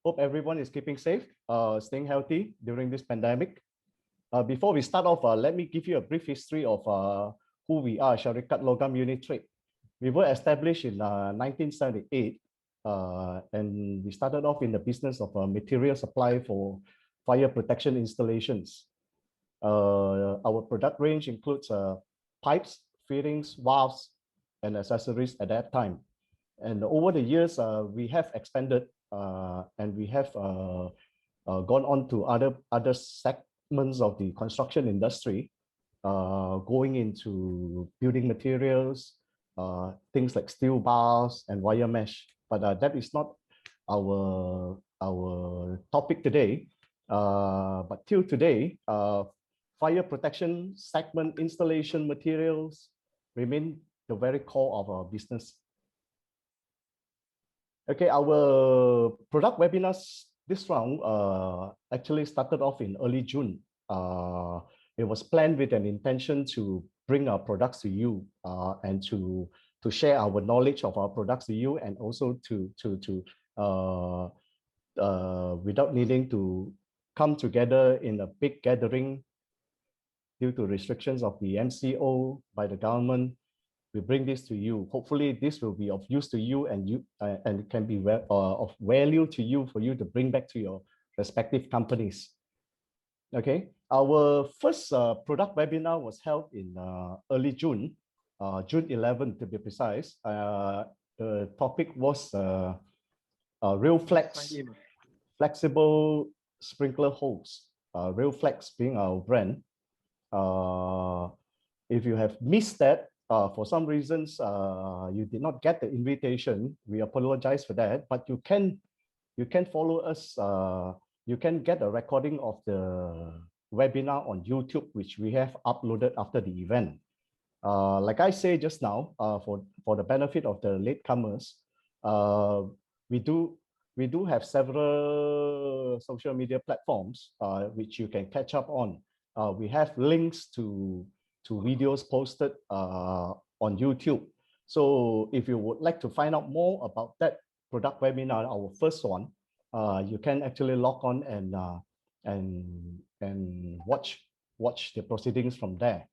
Hope everyone is keeping safe, staying healthy during this pandemic. Before we start off, let me give you a brief history of who we are, Syarikat Logam Unitrade. We were established in 1978, and we started off in the business of material supply for fire protection installations. Our product range includes pipes, fittings, valves, and accessories at that time. And over the years, we have expanded and we have gone on to other segments of the construction industry, going into building materials, things like steel bars and wire mesh. But that is not our topic today. But till today, fire protection segment installation materials remain the very core of our business. Okay, our product webinars this round actually started off in early June. It was planned with an intention to bring our products to you and to share our knowledge of our products to you, and also without needing to come together in a big gathering due to restrictions of the MCO by the government. We bring this to you. Hopefully, this will be of use to you, and it can be of value to you for you to bring back to your respective companies. Okay, our first product webinar was held in early June, June 11th to be precise. The topic was Real Flex flexible sprinkler hose. Real Flex being our brand. If you have missed that, for some reasons, you did not get the invitation, we apologize for that, but you can follow us. You can get a recording of the webinar on YouTube, which we have uploaded after the event. Like I say just now, for the benefit of the latecomers, we do have several social media platforms which you can catch up on. We have links to videos posted on YouTube. So if you would like to find out more about that product webinar, our first one, you can actually log on and watch the proceedings from there.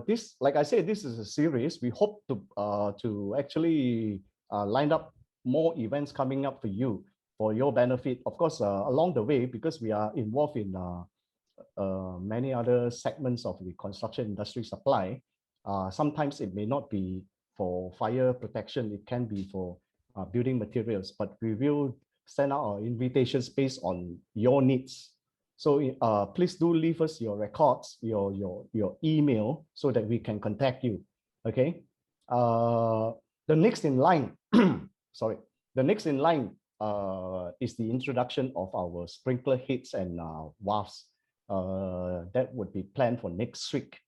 This, like I said, this is a series. We hope to actually line up more events coming up for you, for your benefit. Of course, along the way, because we are involved in many other segments of the construction industry supply. Sometimes it may not be for fire protection, it can be for building materials, but we will send out our invitations based on your needs. So please do leave us your records, your email, so that we can contact you. Okay. The next in line, sorry, the next in line is the introduction of our sprinkler heads and valves. That would be planned for next week.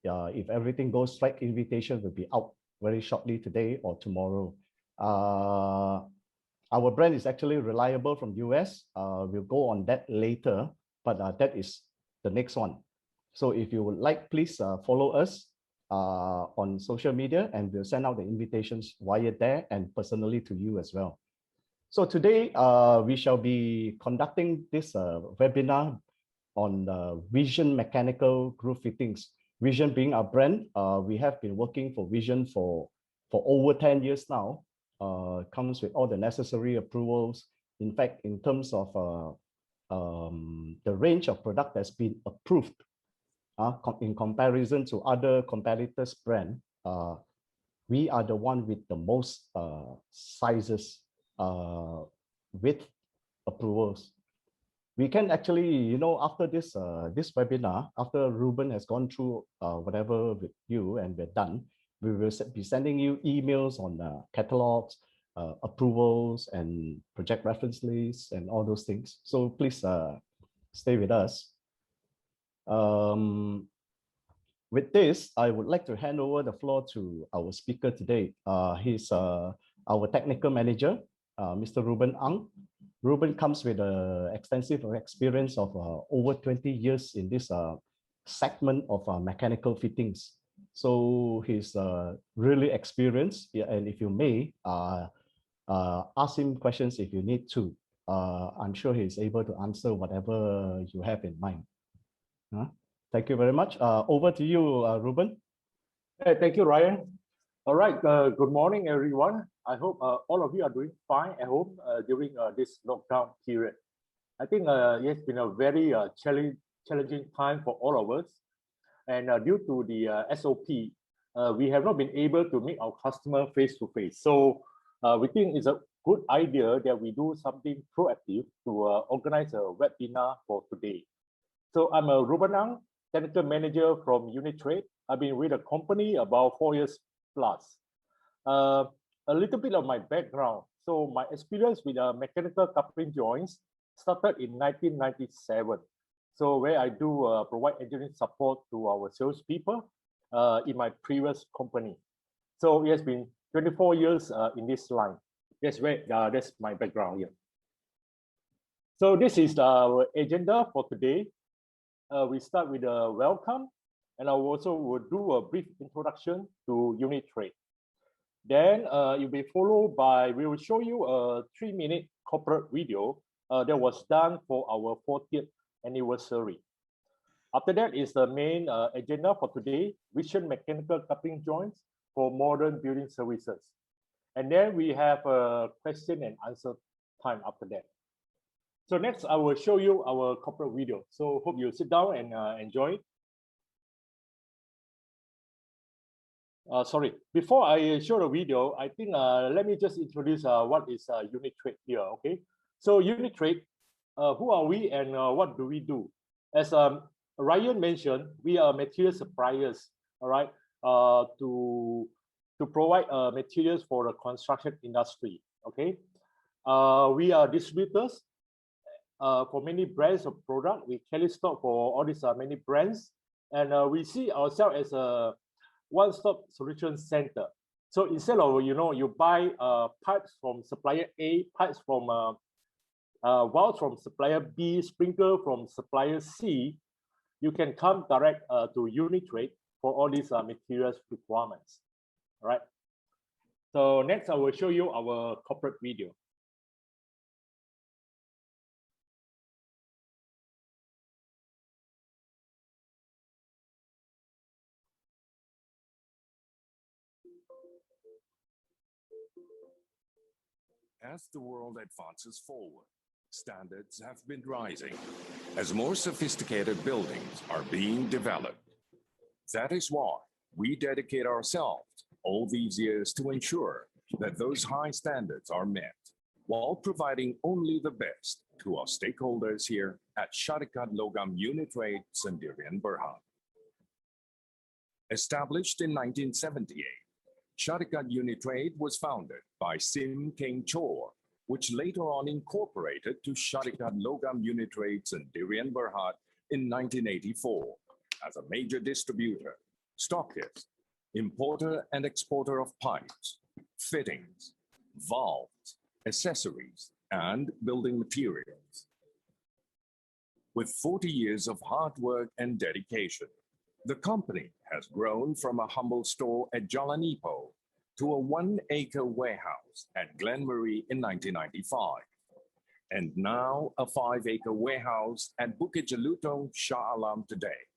If everything goes right, invitation will be out very shortly today or tomorrow. Our brand is actually Reliable from US. We'll go on that later, but that is the next one. So if you would like, please follow us on social media, and we'll send out the invitations via there and personally to you as well. So today we shall be conducting this webinar on Vision mechanical roof fittings. Vision being our brand, we have been working for Vision for over 10 years now. Comes with all the necessary approvals. In fact, in terms of the range of product that's been approved, in comparison to other competitors' brand, we are the one with the most sizes with approvals. We can actually, after this this webinar, after Ruben has gone through whatever with you and we're done, we will be sending you emails on catalogs, approvals, and project reference lists and all those things. So please stay with us. With this, I would like to hand over the floor to our speaker today. He's our technical manager, Mr. Rueben Ang. Ruben comes with an extensive experience of over 20 years in this segment of mechanical fittings. So he's really experienced, and if you may, Ask him questions if you need to. I'm sure he's able to answer whatever you have in mind. Thank you very much. Over to you, Rueben. Hey, thank you, Ryan. All right, good morning, everyone. I hope all of you are doing fine at home during this lockdown period. I think it's been a very challenging time for all of us. And due to the SOP, we have not been able to meet our customer face to face. So we think it's a good idea that we do something proactive to organize a webinar for today. So I'm Rueben Ang, technical manager from Unitrade. I've been with the company about 4 years plus. A little bit of my background. So my experience with mechanical coupling joints started in 1997. So where I do provide engineering support to our salespeople in my previous company. So it has been 24 years in this line. That's my background here. So this is our agenda for today. We start with a welcome, and I also will do a brief introduction to Unitrade. Then you'll be followed by, we will show you a 3-minute corporate video that was done for our 40th anniversary. After that is the main agenda for today, Vision Mechanical Coupling Joints for Modern Building Services. And then we have a question and answer time after that. So next, I will show you our corporate video. So hope you sit down and enjoy it. Sorry, before I show the video, I think let me just introduce what is Unitrade here, okay? So Unitrade, who are we and what do we do? As Ryan mentioned, we are material suppliers, all right, to provide materials for the construction industry, okay? We are distributors for many brands of product. We carry stock for all these many brands, and we see ourselves as a one-stop solution center. So instead of, you buy pipes from supplier A, pipes from valves from supplier B, sprinkler from supplier C, you can come direct to Unitrade for all these materials requirements. All right. So next, I will show you our corporate video. As the world advances forward, standards have been rising as more sophisticated buildings are being developed. That is why we dedicate ourselves all these years to ensure that those high standards are met while providing only the best to our stakeholders here at Syarikat Logam Unitrade Sendirian Berhad. Established in 1978, Syarikat Unitrade was founded by Sim King Chor, which later on incorporated to Syarikat Logam Unitrade Sendirian Berhad in 1984 as a major distributor, stockist, importer and exporter of pipes, fittings, valves, accessories, and building materials. With 40 years of hard work and dedication, the company has grown from a humble store at Jalan Ipoh to a 1-acre warehouse at Glenmarie in 1995, and now a 5-acre warehouse at Bukit Jelutong, Shah Alam today.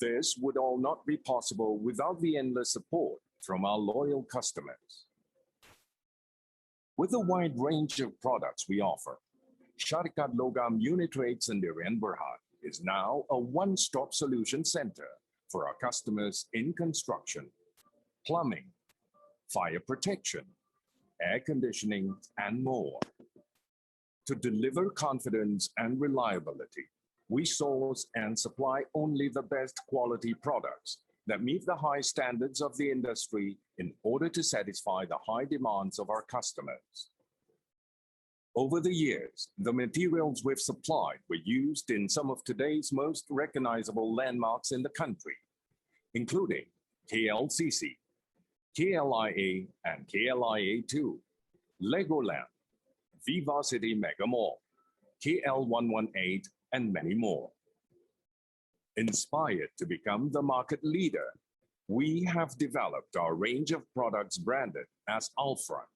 This would all not be possible without the endless support from our loyal customers. With the wide range of products we offer, Syarikat Logam Unitrade Sendirian Berhad is now a one-stop solution center for our customers in construction, plumbing, fire protection, air conditioning, and more. To deliver confidence and reliability, we source and supply only the best quality products that meet the high standards of the industry in order to satisfy the high demands of our customers. Over the years, the materials we've supplied were used in some of today's most recognizable landmarks in the country, including KLCC, KLIA and KLIA2, Legoland, Viva City Mega Mall, KL118, and many more. Inspired to become the market leader, we have developed our range of products branded as Alfront.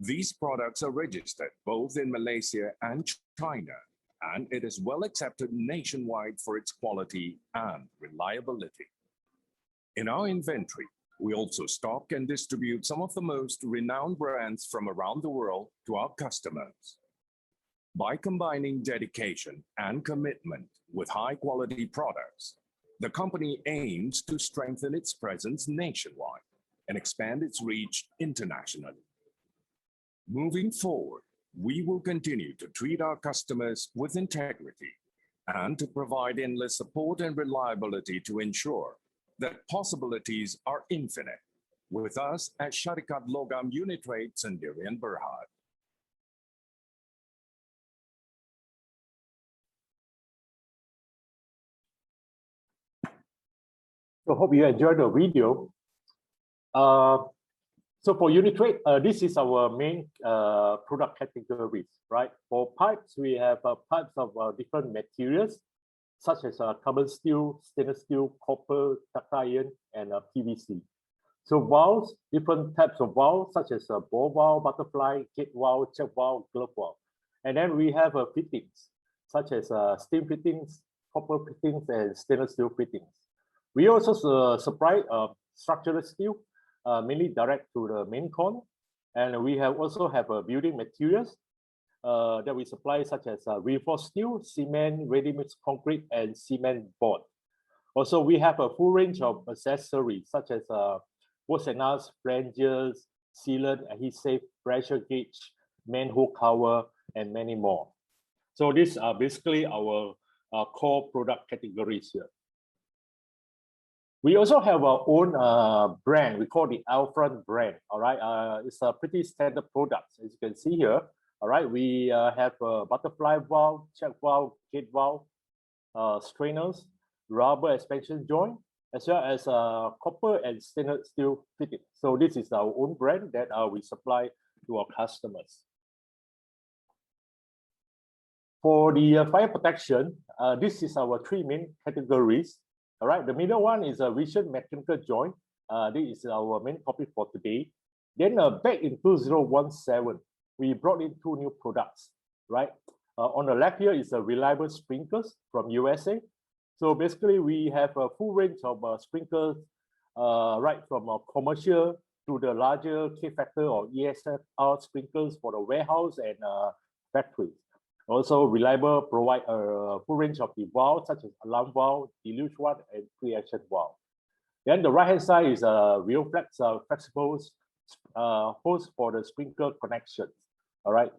These products are registered both in Malaysia and China, and it is well accepted nationwide for its quality and reliability. In our inventory, we also stock and distribute some of the most renowned brands from around the world to our customers. By combining dedication and commitment with high-quality products, the company aims to strengthen its presence nationwide and expand its reach internationally. Moving forward, we will continue to treat our customers with integrity and to provide endless support and reliability to ensure that possibilities are infinite with us at Syarikat Logam Unitrade Sendirian Berhad. So hope you enjoyed the video. So for Unitrade, this is our main product categories, right? For pipes, we have pipes of different materials, such as carbon steel, stainless steel, copper, ductile iron, and PVC. So valves, different types of valves, such as ball valve, butterfly, gate valve, check valve, glove valve. And then we have fittings, such as steam fittings, copper fittings, and stainless steel fittings. We also supply structural steel, mainly direct to the main con. And we also have building materials that we supply, such as reinforced steel, cement, ready-mix concrete, and cement board. Also, we have a full range of accessories, such as bolts and nuts, flanges, sealant, adhesive, pressure gauge, manhole cover, and many more. So these are basically our core product categories here. We also have our own brand. We call the Alfront brand. All right, it's a pretty standard product, as you can see here. All right, we have a butterfly valve, check valve, gate valve, strainers, rubber expansion joint, as well as copper and stainless steel fitting. So this is our own brand that we supply to our customers. For the fire protection, this is our three main categories. All right, the middle one is a vision mechanical joint. This is our main topic for today. Then back in 2017, we brought in two new products, right? On the left here is a reliable sprinklers from USA. So basically we have a full range of sprinklers, right from commercial to the larger K-factor or ESFR sprinklers for the warehouse and factories. Also, reliable provide a full range of the valves, such as alarm valve, deluge one, and pre-action valve. Then the right-hand side is a real flex flexible hose for the sprinkler connections. All right.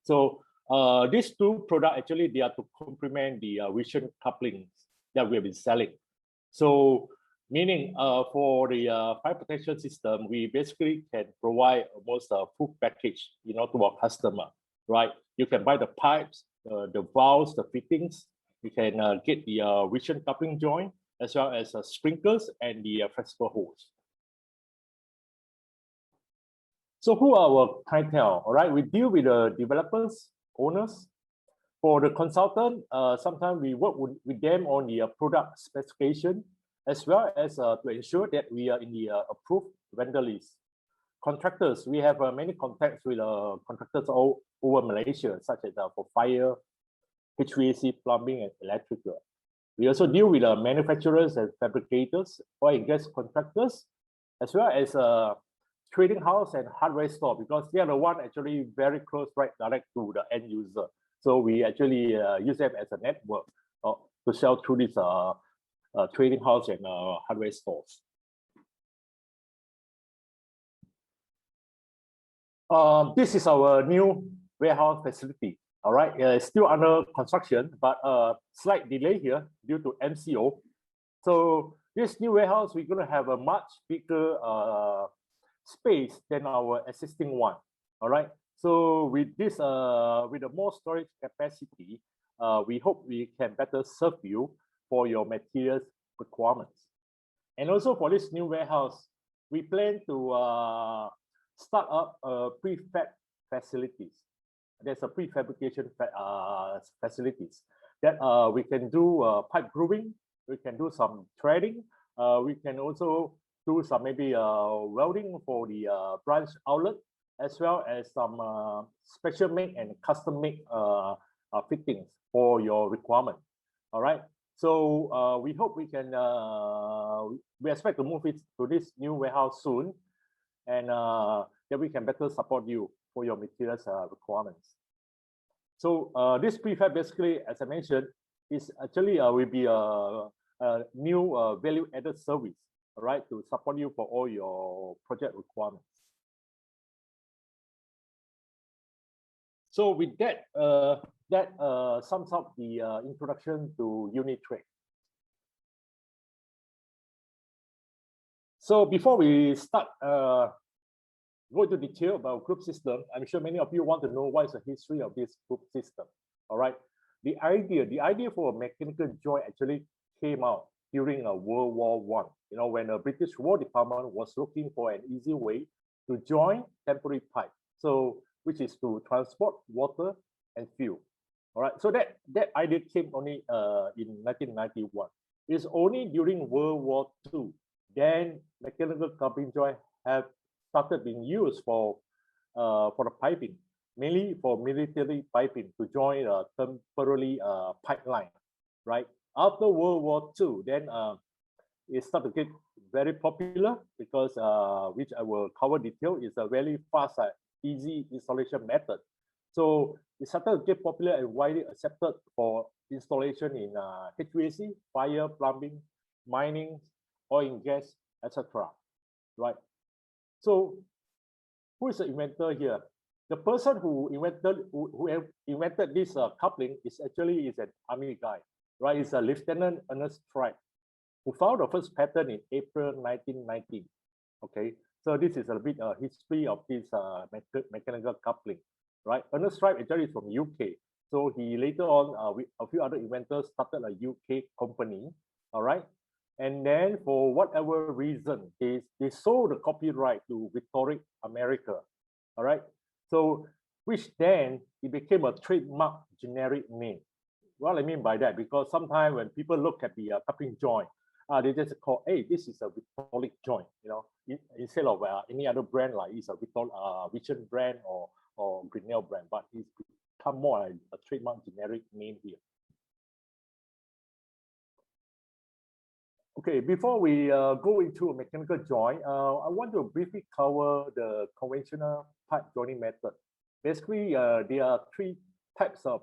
So these two products actually they are to complement the vision couplings that we have been selling. So meaning for the fire protection system, we basically can provide almost a full package, to our customer. Right, you can buy the pipes, the valves, the fittings. You can get the vision coupling joint, as well as sprinklers and the flexible hose. So who are our clientele? All right, we deal with the developers, owners. For the consultant, sometimes we work with them on the product specification, as well as to ensure that we are in the approved vendor list. Contractors, we have many contacts with contractors all over Malaysia, such as for fire, HVAC, plumbing, and electrical. We also deal with manufacturers and fabricators, oil and gas contractors, as well as trading house and hardware store, because they are the one actually very close, right, direct to the end user. So we actually use them as a network to sell through this trading house and hardware stores. This is our new warehouse facility. All right, it's still under construction, but slight delay here due to MCO. So this new warehouse, we're going to have a much bigger space than our existing one. All right. So with this, with a more storage capacity, we hope we can better serve you for your materials requirements. And also for this new warehouse, we plan to start up prefab facilities. There's a prefabrication facilities that we can do pipe grooving, we can do some threading, we can also do some maybe welding for the branch outlet, as well as some special make and custom make fittings for your requirement. All right. So we hope we can, we expect to move it to this new warehouse soon, and that we can better support you for your materials requirements. So this prefab basically, as I mentioned, is actually will be a new value added service, all right, to support you for all your project requirements. So with that, that sums up the introduction to Unitrade. So before we start go into detail about group system, I'm sure many of you want to know what is the history of this group system. All right, the idea for a mechanical joint actually came out during World War I. You know, when the British War Department was looking for an easy way to join temporary pipe, so which is to transport water and fuel. All right, so that idea came only in 1991. It's only during World War II then mechanical coupling joint have started being used for the piping, mainly for military piping to join a temporary pipeline, right? After World War II, then it started to get very popular because which I will cover detail, is a very fast, easy installation method. So it started to get popular and widely accepted for installation in HVAC, fire, plumbing, mining, oil and gas, etc. Right? So who is the inventor here? The person who invented this coupling is actually an army guy, right? It's a Lieutenant Ernest Tribe, who found the first patent in April 1990. Okay, so this is a bit history of this mechanical coupling, right? Ernest Tribe actually is from UK. So he later on, with a few other inventors, started a UK company, all right? And then for whatever reason, they sold the copyright to Victoric America, all right? So, which then it became a trademark generic name. What I mean by that, because sometimes when people look at the coupling joint, they just call, hey, this is a Victoric joint, you know, instead of any other brand like it's a Vision brand or Grinnell brand, but it's become more like a trademark generic name here. Okay, before we go into a mechanical joint, I want to briefly cover the conventional pipe joining method. Basically, there are three types of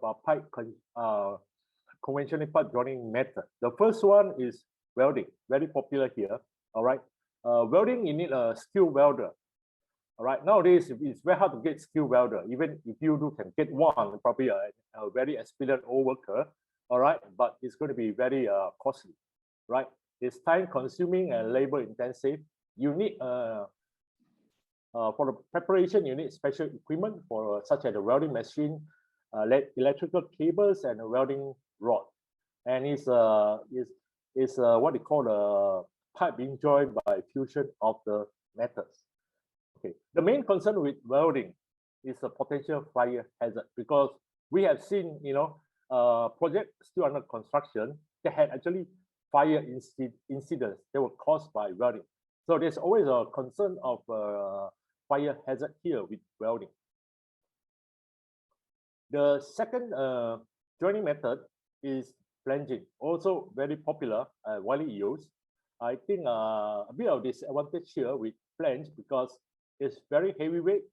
conventional pipe joining method. The first one is welding, very popular here. All right, welding, you need a skilled welder. All right, nowadays it's very hard to get skilled welder. Even if you can get one, probably a very experienced old worker. All right, but it's going to be very costly, right? It's time consuming and labor intensive. You need for the preparation, you need special equipment for such as a welding machine, electrical cables, and a welding rod. And it's what they call a pipe being joined by fusion of the metals. Okay, the main concern with welding is the potential fire hazard, because we have seen, you know, projects still under construction that had actually fire incidents that were caused by welding. So there's always a concern of fire hazard here with welding. The second joining method is flanging, also very popular, widely used. I think a bit of disadvantage here with flange because it's very heavyweight.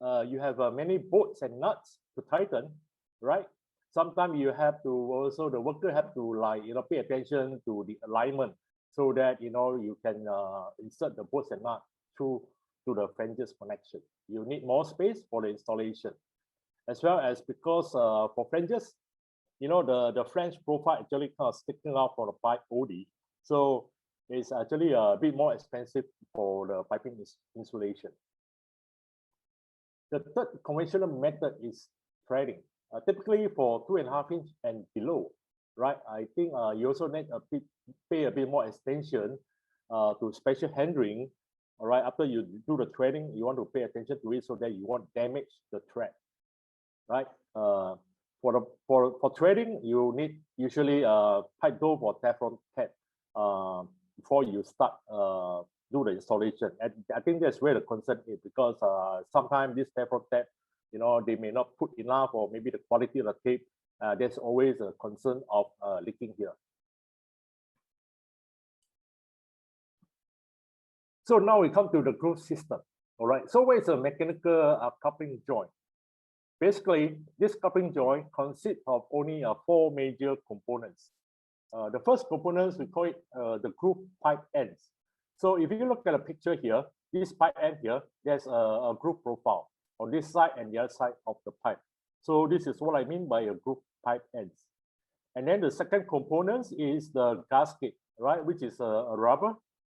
You have many bolts and nuts to tighten, right? Sometimes you have to also, the worker have to, like, you know, pay attention to the alignment so that, you know, you can insert the bolts and nuts through to the flanges connection. You need more space for the installation, as well as because for flanges, you know, the flange profile actually kind of sticking out from the pipe OD. So it's actually a bit more expensive for the piping insulation. The third conventional method is threading. Typically for 2.5 inch and below, right? I think you also need pay a bit more attention to special handling. All right, after you do the threading, you want to pay attention to it so that you won't damage the thread, right? For threading, you need usually pipe dope or Teflon cap before you start do the installation. And I think that's where the concern is, because sometimes this Teflon tape, they may not put enough, or maybe the quality of the tape, there's always a concern of leaking here. So now we come to the groove system. All right, so what is a mechanical coupling joint? Basically, this coupling joint consists of only 4 major components. The first components, we call it the groove pipe ends. So if you look at the picture here, this pipe end here, there's a groove profile on this side and the other side of the pipe. So this is what I mean by a groove pipe ends. And then the second component is the gasket, right, which is a rubber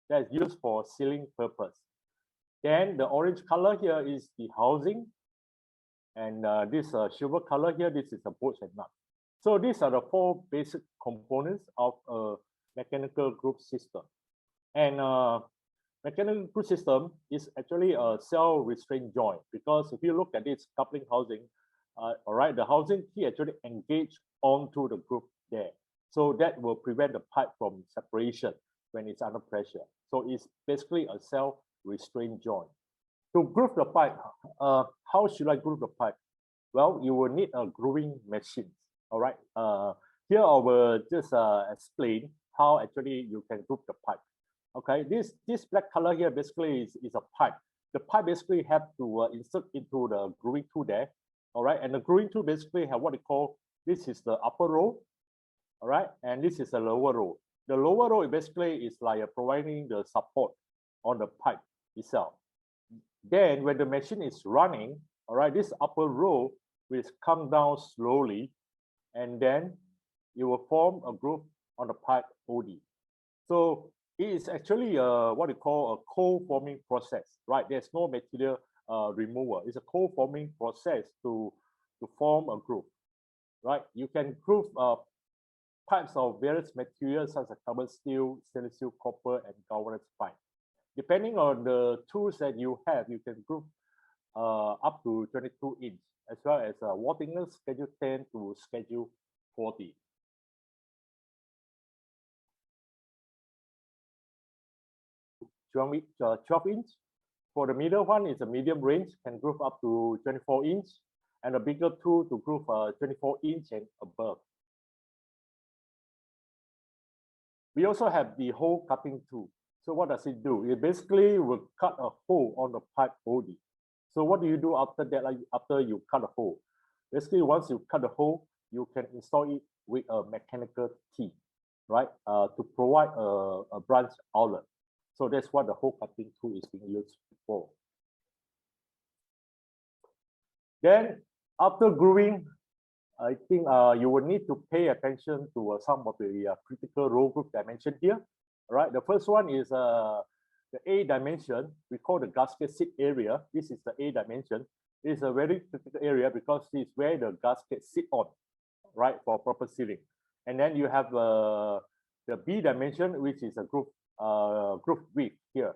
that's used for sealing purpose. Then the orange color here is the housing, and this silver color here, this is the bolts and nuts. So these are the 4 basic components of a mechanical groove system. And mechanical groove system is actually a self-restraint joint, because if you look at this coupling housing, all right, the housing key actually engage onto the groove there. So that will prevent the pipe from separation when it's under pressure. So it's basically a self-restraint joint. To groove the pipe, how should I groove the pipe? Well, you will need a grooving machine. All right. Here I will just explain how actually you can groove the pipe. Okay. This black color here basically is a pipe. The pipe basically have to insert into the grooving tool there. All right. And the grooving tool basically have what they call, this is the upper row. All right. And this is the lower row. The lower row basically is like providing the support on the pipe itself. Then when the machine is running, all right, this upper row will come down slowly, and then it will form a groove on the pipe body. So it is actually what we call a co-forming process, right? There's no material removal. It's a co-forming process to form a groove, right? You can groove pipes of various materials such as carbon steel, stainless steel, copper, and galvanized pipe. Depending on the tools that you have, you can groove up to 22 inch, as well as wall thickness schedule 10 to schedule 40. Twelve 12 inch. For the middle one, is a medium range, can groove up to 24 inch, and a bigger tool to groove 24 inch and above. We also have the hole cutting tool. So what does it do? It basically will cut a hole on the pipe body. So what do you do after that? Like after you cut a hole, basically once you cut the hole, you can install it with a mechanical tee, right? To provide a branch outlet. So that's what the hole cutting tool is being used for. Then after grooving, I think you will need to pay attention to some of the critical roll groove dimension here. All right, the first one is the A dimension. We call the gasket sit area. This is the A dimension. It's a very critical area because it's where the gasket sit on, right, for proper sealing. And then you have the B dimension, which is a groove width here.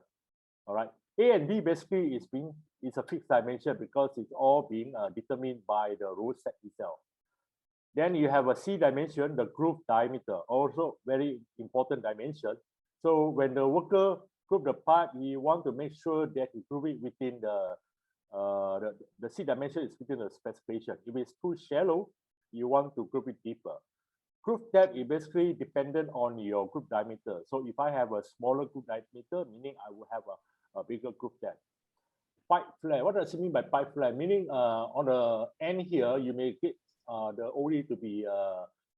All right, A and B basically is a fixed dimension because it's all being determined by the roll set itself. Then you have a C dimension, the groove diameter, also very important dimension. So when the worker groove the pipe, we want to make sure that he groove it within the C dimension is within the specification. If it's too shallow, you want to groove it deeper. Groove depth is basically dependent on your groove diameter. So if I have a smaller groove diameter, meaning I will have a bigger groove depth. Pipe flare, what does it mean by pipe flare? Meaning on the end here, you may get the OD to be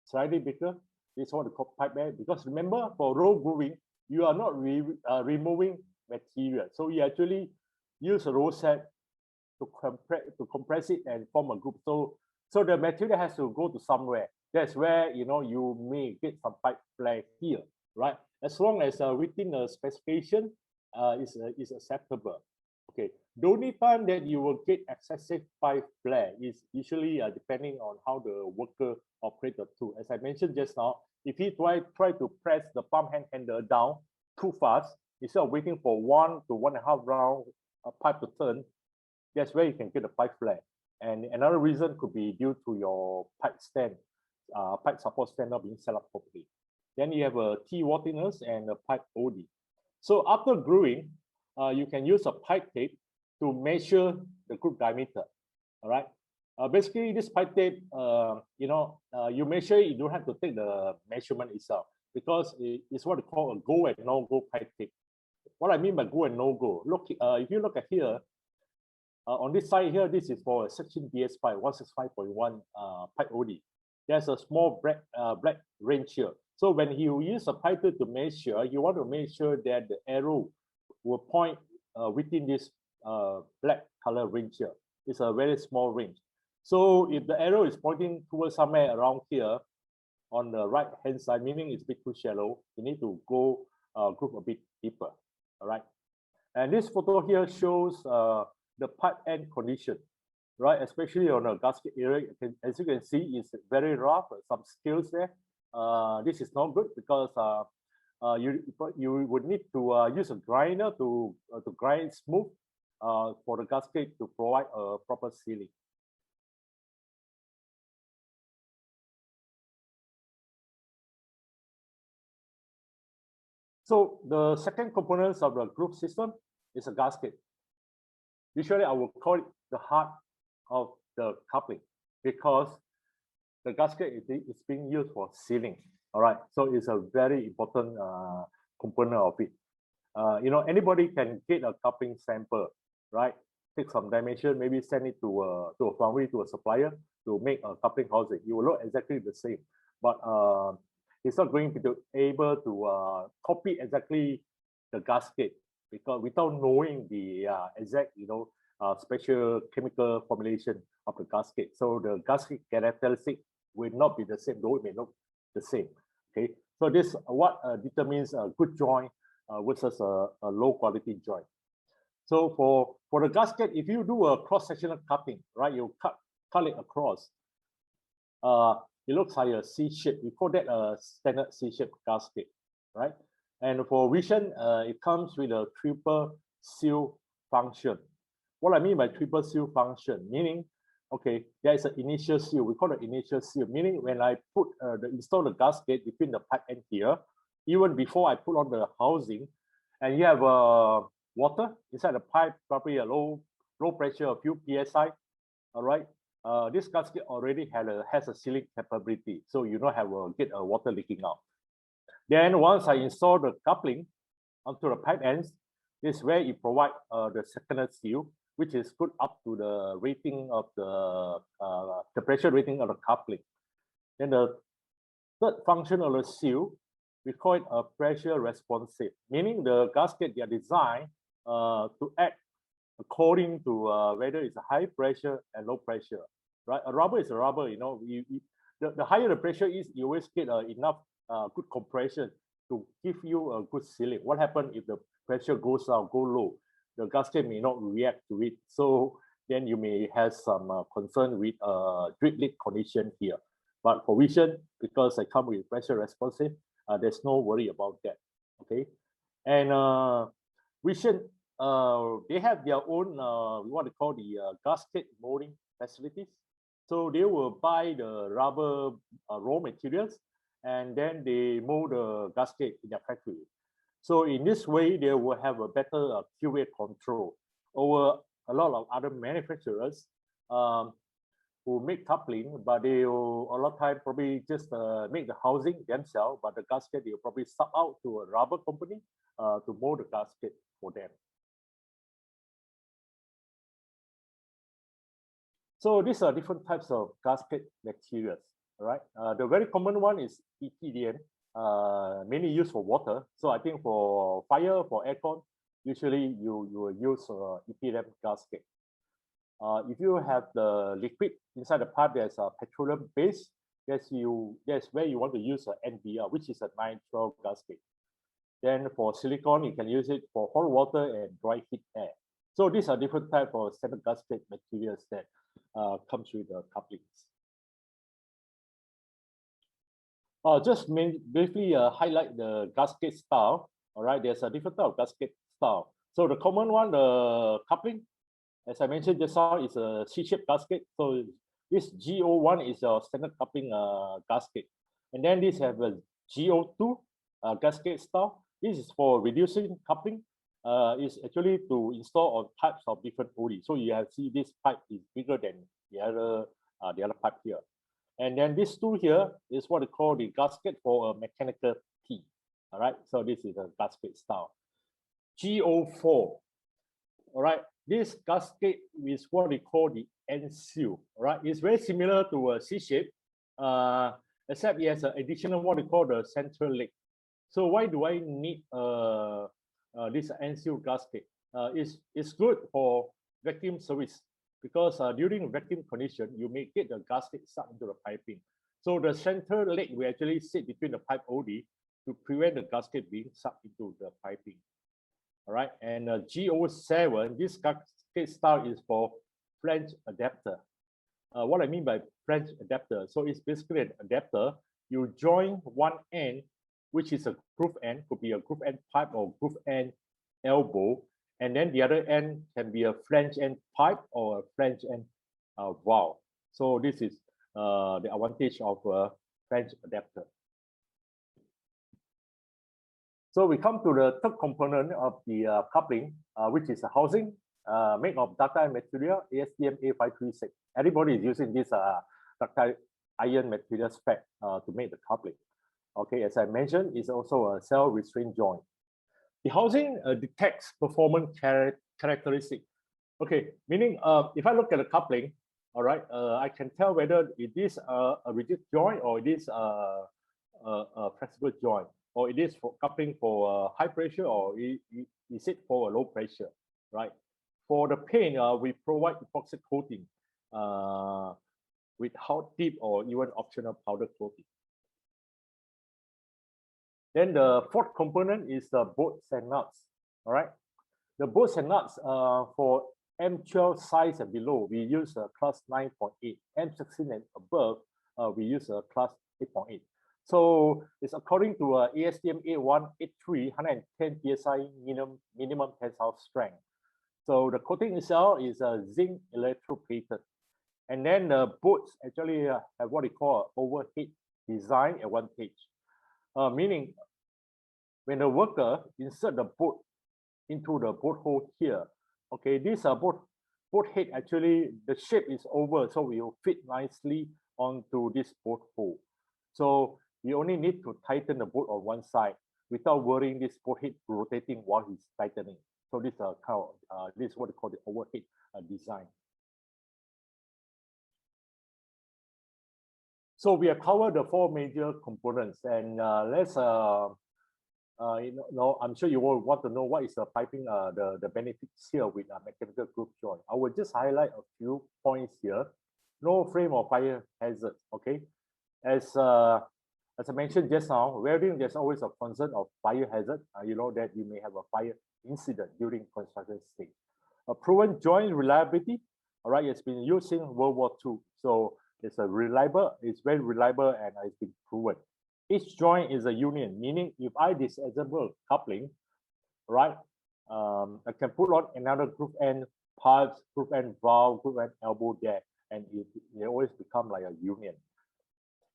slightly bigger. This is what we call pipe bed, because remember, for roll grooving, you are not removing material. So you actually use a roll set to compress it and form a groove. So the material has to go to somewhere. That's where you may get some pipe flare here, right? As long as within the specification is acceptable. Okay. The only time that you will get excessive pipe flare is usually depending on how the worker operates the tool. As I mentioned just now, if he try to press the pump handle down too fast, instead of waiting for 1 to 1.5 round pipe to turn, that's where you can get a pipe flare. And another reason could be due to your pipe stand, pipe support stand not being set up properly. Then you have a T wall thickness and a pipe OD. So after gluing, you can use a pipe tape to measure the groove diameter. All right. Basically, this pipe tape, you measure it, you don't have to take the measurement itself because it's what we call a go and no go pipe tape. What I mean by go and no go, look, if you look at here, on this side here, this is for a 16 BS pipe, 165.1 pipe OD. There's a small black range here. So when you use a pipe tape to measure, you want to make sure that the arrow will point within this black color range here. It's a very small range. So if the arrow is pointing towards somewhere around here on the right hand side, meaning it's a bit too shallow, you need to go groove a bit deeper. All right. And this photo here shows the pipe end condition, right? Especially on a gasket area, as you can see, it's very rough. Some scales there. This is not good because you would need to use a grinder to grind smooth for the gasket to provide a proper sealing. So the second components of the groove system is a gasket. Usually I will call it the heart of the coupling because the gasket is being used for sealing. All right, so it's a very important component of it. Anybody can get a coupling sample, right? Take some dimension, maybe send it to a foundry, to a supplier to make a coupling housing. It will look exactly the same, but it's not going to be able to copy exactly the gasket because without knowing the exact, special chemical formulation of the gasket. So the gasket characteristic will not be the same, though it may look the same. Okay, so this what determines a good joint versus a low quality joint. So for the gasket, if you do a cross-sectional cutting, right, you cut it across. It looks like a C shape. We call that a standard C shape gasket, right? And for Vision, it comes with a triple seal function. What I mean by triple seal function, meaning, okay, there is an initial seal. We call it initial seal, meaning when I install the gasket between the pipe end here, even before I put on the housing, and you have water inside the pipe, probably a low pressure, a few psi. All right, this gasket already has a sealing capability, so you don't have get water leaking out. Then once I install the coupling onto the pipe ends, this is where it provides the secondary seal, which is good up to the rating of the pressure rating of the coupling. Then the third function of the seal, we call it a pressure responsive, meaning the gasket they are designed to act according to whether it's a high pressure and low pressure, right? A rubber is a rubber, the higher the pressure is, you always get enough good compression to give you a good sealing. What happens if the pressure goes down, go low? The gasket may not react to it. So then you may have some concern with drip leak condition here. But for Vision, because I come with pressure responsive, there's no worry about that. Okay. And Vision, they have their own what they call the gasket molding facilities. So they will buy the rubber raw materials and then they mold the gasket in their factory. So in this way, they will have a better QA control over a lot of other manufacturers who make coupling, but they will a lot of time probably just make the housing themselves, but the gasket they will probably sub out to a rubber company to mold the gasket for them. So these are different types of gasket materials, all right? The very common one is EPDM, mainly used for water. So I think for fire, for aircon, usually you will use EPDM gasket. If you have the liquid inside the pipe, there's a petroleum base. That's where you want to use an NBR, which is a nitrile gasket. Then for silicone, you can use it for hot water and dry heat air. So these are different types of standard gasket materials that comes with the couplings. Just briefly highlight the gasket style. All right, there's a different type of gasket style. So the common one, the coupling, as I mentioned just now, is a C-shaped gasket. So this GO1 is a standard coupling gasket. And then this have a GO2 gasket style. This is for reducing coupling. Is actually to install on types of different OD. So you have see this pipe is bigger than the other pipe here. And then this tool here is what we call the gasket for a mechanical T. All right, so this is a gasket style. GO4. All right, this gasket is what we call the end seal. All right, it's very similar to a C shape, except it has an additional what we call the central leg. So why do I need this end seal gasket? It's good for vacuum service because during vacuum condition, you may get the gasket stuck into the piping. So the center leg will actually sit between the pipe OD to prevent the gasket being sucked into the piping. All right, and GO7, this gasket style is for flange adapter. What I mean by flange adapter, so it's basically an adapter. You join one end, which is a groove end, could be a groove end pipe or groove end elbow, and then the other end can be a flange end pipe or a flange end valve. So this is the advantage of a flange adapter. So we come to the third component of the coupling, which is a housing made of ductile material, ASTM A536. Everybody is using this ductile iron material spec to make the coupling. Okay, as I mentioned, it's also a cell restraint joint. The housing detects performance characteristic. Okay, meaning if I look at the coupling, all right, I can tell whether it is a rigid joint or it is a flexible joint, or it is for coupling for high pressure, or is it for a low pressure, right? For the paint, we provide epoxy coating with hot dip or even optional powder coating. Then the fourth component is the bolts and nuts. All right, the bolts and nuts for M12 size and below, we use a class 9.8. M16 and above, we use a class 8.8. So it's according to ASTM A183, 110 psi minimum tensile strength. So the coating itself is a zinc electroplated, and then the bolts actually have what we call overhead design advantage. Meaning when the worker insert the bolt into the bolt hole here, okay, this bolt head actually the shape is oval, so it will fit nicely onto this bolt hole. So you only need to tighten the bolt on one side without worrying this bolt head rotating while he's tightening. So this this is what we call the overhead design. So we have covered the four major components, and let's I'm sure you will want to know what is the piping, the benefits here with a mechanical groove joint. I will just highlight a few points here. No flame or fire hazard. Okay, as I mentioned just now, welding, there's always a concern of fire hazard. You know that you may have a fire incident during construction stage. A proven joint reliability. All right, it's been used in World War II, so it's very reliable, and it's been proven. Each joint is a union, meaning if I disassemble coupling, right, I can put on another groove end pipes, groove end valve, groove end elbow there, and it always become like a union.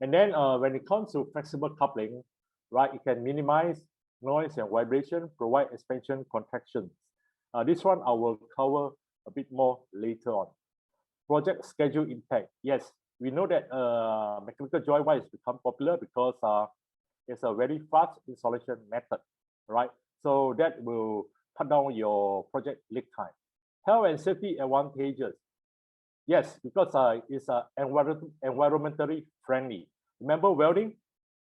And then when it comes to flexible coupling, right, it can minimize noise and vibration, provide expansion contractions. This one I will cover a bit more later on. Project schedule impact. Yes, we know that mechanical joint wire has become popular because it's a very fast installation method, right? So that will cut down your project lead time. Health and safety advantages. Yes, because it's environmentally friendly. Remember welding?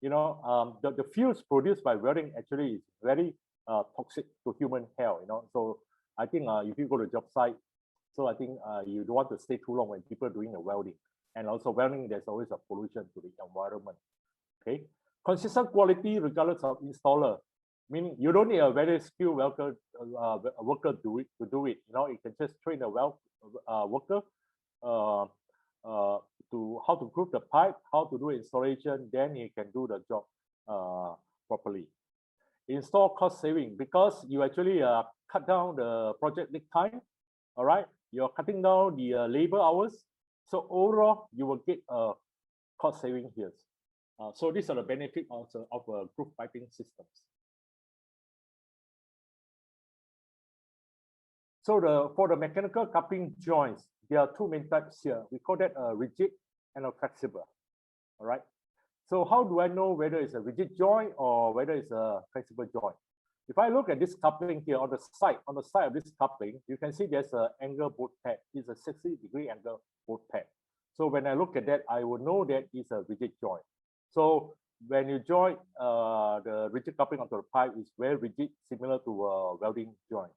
You know, the fuels produced by welding actually is very toxic to human health. You know, so I think if you go to job site, so I think you don't want to stay too long when people are doing the welding. And also welding, there's always a pollution to the environment. Okay, consistent quality regardless of installer. Meaning you don't need a very skilled worker to do it. You know, you can just train a worker to how to groove the pipe, how to do installation, then he can do the job properly. Install cost saving, because you actually cut down the project lead time. All right, you're cutting down the labor hours. So overall, you will get a cost saving here. So these are the benefits of groove piping systems. So for the mechanical coupling joints, there are two main types here. We call that a rigid and a flexible. All right. So how do I know whether it's a rigid joint or whether it's a flexible joint? If I look at this coupling here on the side of this coupling, you can see there's an angle bolt pad. It's a 60-degree angle bolt pad. So when I look at that, I will know that it's a rigid joint. So when you join the rigid coupling onto the pipe, it's very rigid, similar to a welding joint.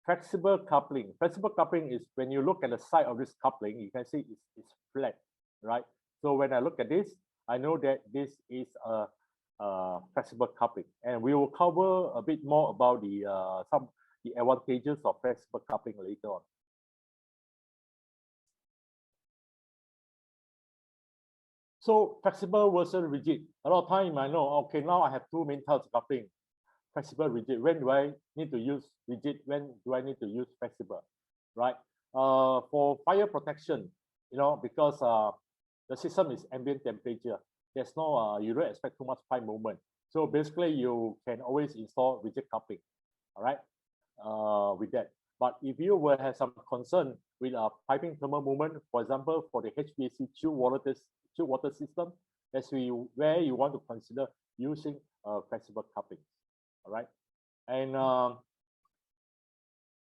Flexible coupling. Flexible coupling is when you look at the side of this coupling, you can see it's flat, right? So when I look at this, I know that this is a flexible coupling, and we will cover a bit more about the advantages of flexible coupling later on. So flexible versus rigid. A lot of time you might know, okay, now I have two main types of coupling, flexible, rigid. When do I need to use rigid? When do I need to use flexible, right? For fire protection, because the system is ambient temperature, there's no, you don't expect too much pipe movement. So basically you can always install rigid coupling, all right, with that. But if you will have some concern with piping thermal movement, for example, for the HVAC chilled water system, that's where you want to consider using flexible coupling, all right? And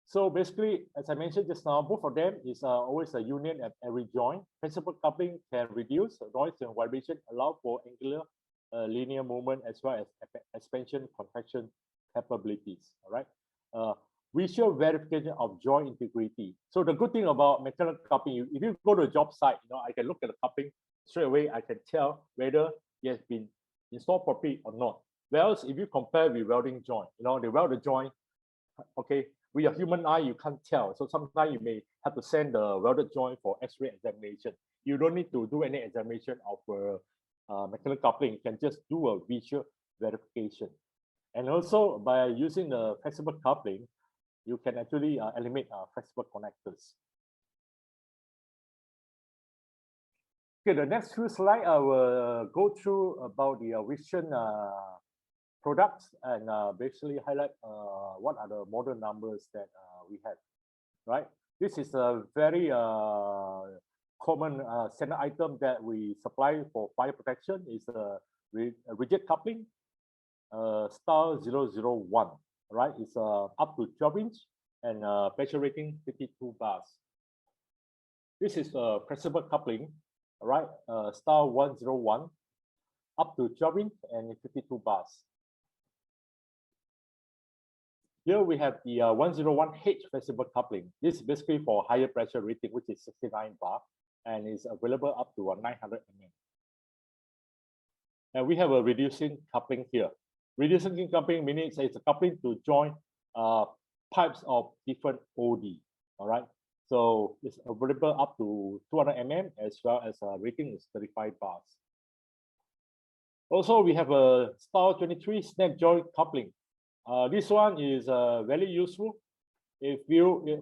so basically, as I mentioned just now, both of them is always a union at every joint. Flexible coupling can reduce noise and vibration, allow for angular linear movement, as well as expansion, contraction capabilities, all right? Visual verification of joint integrity. So the good thing about mechanical coupling, if you go to a job site, I can look at the coupling straight away. I can tell whether it has been installed properly or not. Whereas if you compare with welding joint, they weld the joint, okay, with your human eye, you can't tell. So sometimes you may have to send the welded joint for X-ray examination. You don't need to do any examination of mechanical coupling. You can just do a visual verification. And also by using the flexible coupling, you can actually eliminate flexible connectors. Okay, the next few slides, I will go through about the Vision products and basically highlight what are the model numbers that we have, right? This is a very common standard item that we supply for fire protection. Is a rigid coupling, star 001, right? It's up to 12 inch and pressure rating 52 bars. This is a flexible coupling, right? Star 101, up to 12 inch and 52 bars. Here we have the 101H flexible coupling. This is basically for higher pressure rating, which is 69 bar, and is available up to 900 mm. And we have a reducing coupling here. Reducing coupling means it's a coupling to join pipes of different OD. All right. So it's available up to 200 mm, as well as rating is 35 bars. Also, we have a star 23 snap joint coupling. This one is very useful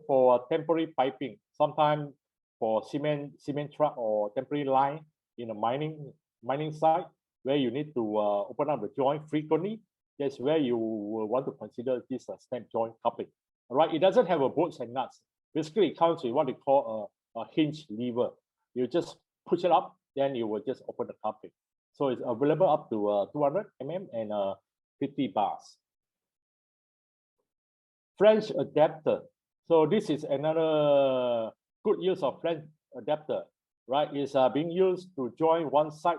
for temporary piping. Sometimes for cement truck or temporary line in a mining site where you need to open up the joint frequently. That's where you will want to consider this snap joint coupling. All right, it doesn't have a bolts and nuts. Basically, it comes with what they call a hinge lever. You just push it up, then you will just open the coupling. So it's available up to 200 mm and 50 bars. Flange adapter. So this is another good use of flange adapter, right? It's being used to join one side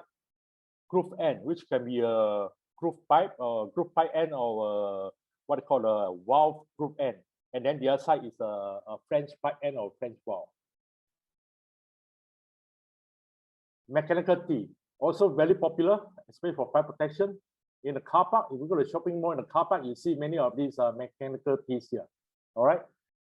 groove end, which can be a groove pipe end, or what they call a valve groove end. And then the other side is a flange pipe end or flange valve. Mechanical tee, also very popular, especially for fire protection. In the car park, if you go to the shopping mall in the car park, you see many of these mechanical tees here. All right.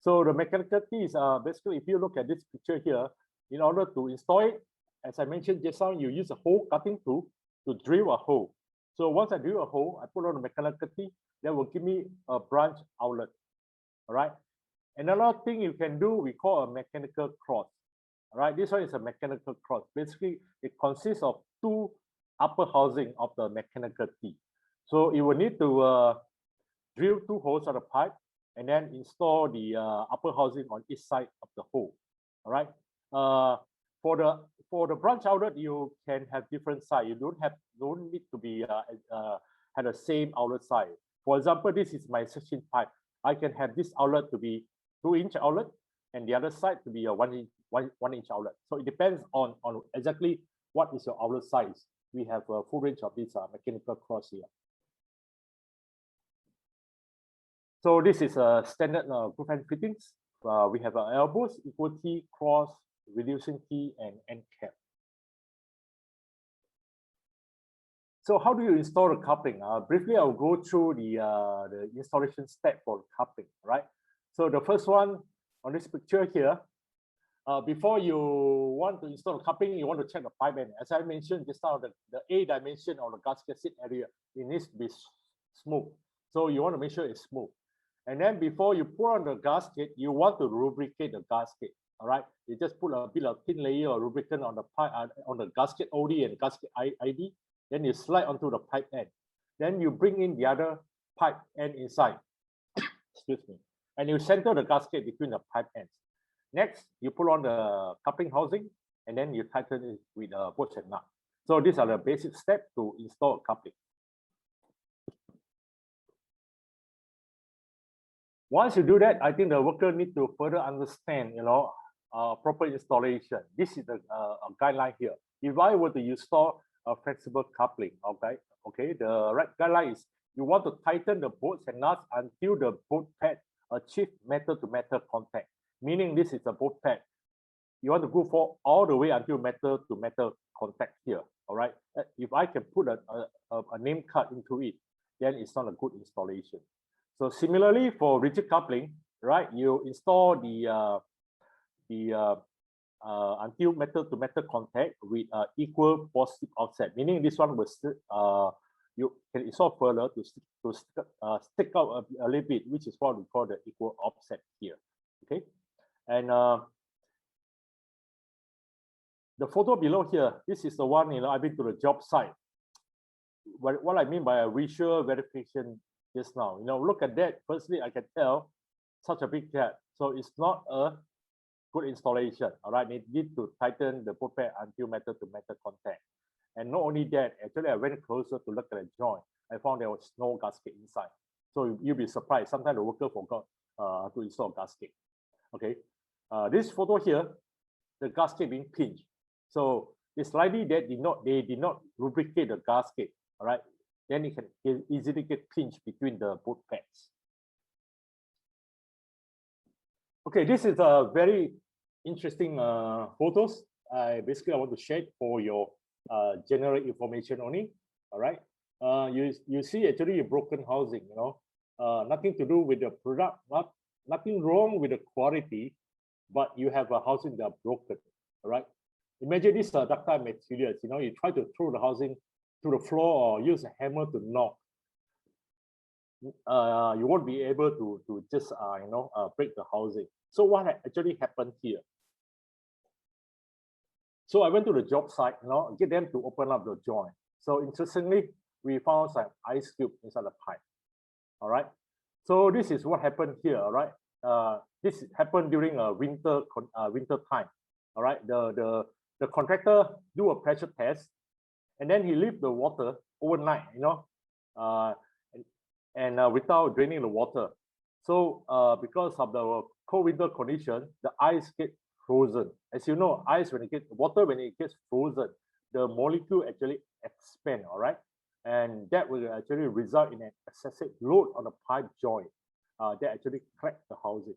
So the mechanical tees are basically, if you look at this picture here, in order to install it, as I mentioned just now, you use a hole cutting tool to drill a hole. So once I drill a hole, I put on the mechanical tee, that will give me a branch outlet. All right. Another thing you can do, we call a mechanical cross. All right. This one is a mechanical cross. Basically, it consists of two upper housing of the mechanical tee. So you will need to drill two holes on the pipe, and then install the upper housing on each side of the hole. All right. For the branch outlet, you can have different size. You don't need to be have the same outlet size. For example, this is my section pipe. I can have this outlet to be 2-inch outlet, and the other side to be a 1-inch outlet. So it depends on exactly what is your outlet size. We have a full range of these mechanical cross here. So this is a standard groove end fittings. We have elbows, equal T, cross, reducing T, and end cap. So how do you install the coupling? Briefly, I'll go through the installation step for the coupling, right? So the first one on this picture here, before you want to install the coupling, you want to check the pipe end. As I mentioned just now, the A dimension of the gasket seat area, it needs to be smooth. So you want to make sure it's smooth. And then before you put on the gasket, you want to lubricate the gasket. All right, you just put a bit of thin layer of lubricant on the pipe, on the gasket OD and gasket ID. Then you slide onto the pipe end. Then you bring in the other pipe end inside. Excuse me. And you center the gasket between the pipe ends. Next, you put on the coupling housing, and then you tighten it with a bolts and nut. So these are the basic steps to install a coupling. Once you do that, I think the worker need to further understand, proper installation. This is a guideline here. If I were to install a flexible coupling, okay, the right guideline is you want to tighten the bolts and nuts until the bolt pad achieve metal-to-metal contact. Meaning this is a bolt pad. You want to go for all the way until metal-to-metal contact here. All right. If I can put a name card into it, then it's not a good installation. So similarly for rigid coupling, right? You install the until metal-to-metal contact with equal positive offset. Meaning this one was you can install further to stick out a little bit, which is what we call the equal offset here. Okay, and the photo below here, this is the one I've been to the job site. What I mean by a visual verification just now, look at that. Firstly, I can tell such a big gap, so it's not a good installation. All right, they need to tighten the bolt pad until metal-to-metal contact. And not only that, actually I went closer to look at the joint. I found there was no gasket inside. So you'll be surprised. Sometimes the worker forgot to install a gasket. Okay, this photo here, the gasket being pinched. So it's likely that they did not lubricate the gasket. All right, then it can easily get pinched between the bolt pads. Okay, this is a very interesting photos. Basically, I want to share it for your general information only. All right, you see actually a broken housing. Nothing to do with the product, nothing wrong with the quality, but you have a housing that are broken. All right, imagine this ductile materials. You try to throw the housing to the floor or use a hammer to knock. You won't be able to just break the housing. So what actually happened here? So I went to the job site, get them to open up the joint. So interestingly, we found some ice cube inside the pipe. All right. So this is what happened here. All right. This happened during a winter time. All right. The contractor do a pressure test, and then he leave the water overnight. And without draining the water. So because of the cold winter condition, the ice gets frozen. As you know, when it gets frozen, the molecule actually expand. All right, and that will actually result in an excessive load on the pipe joint that actually crack the housing.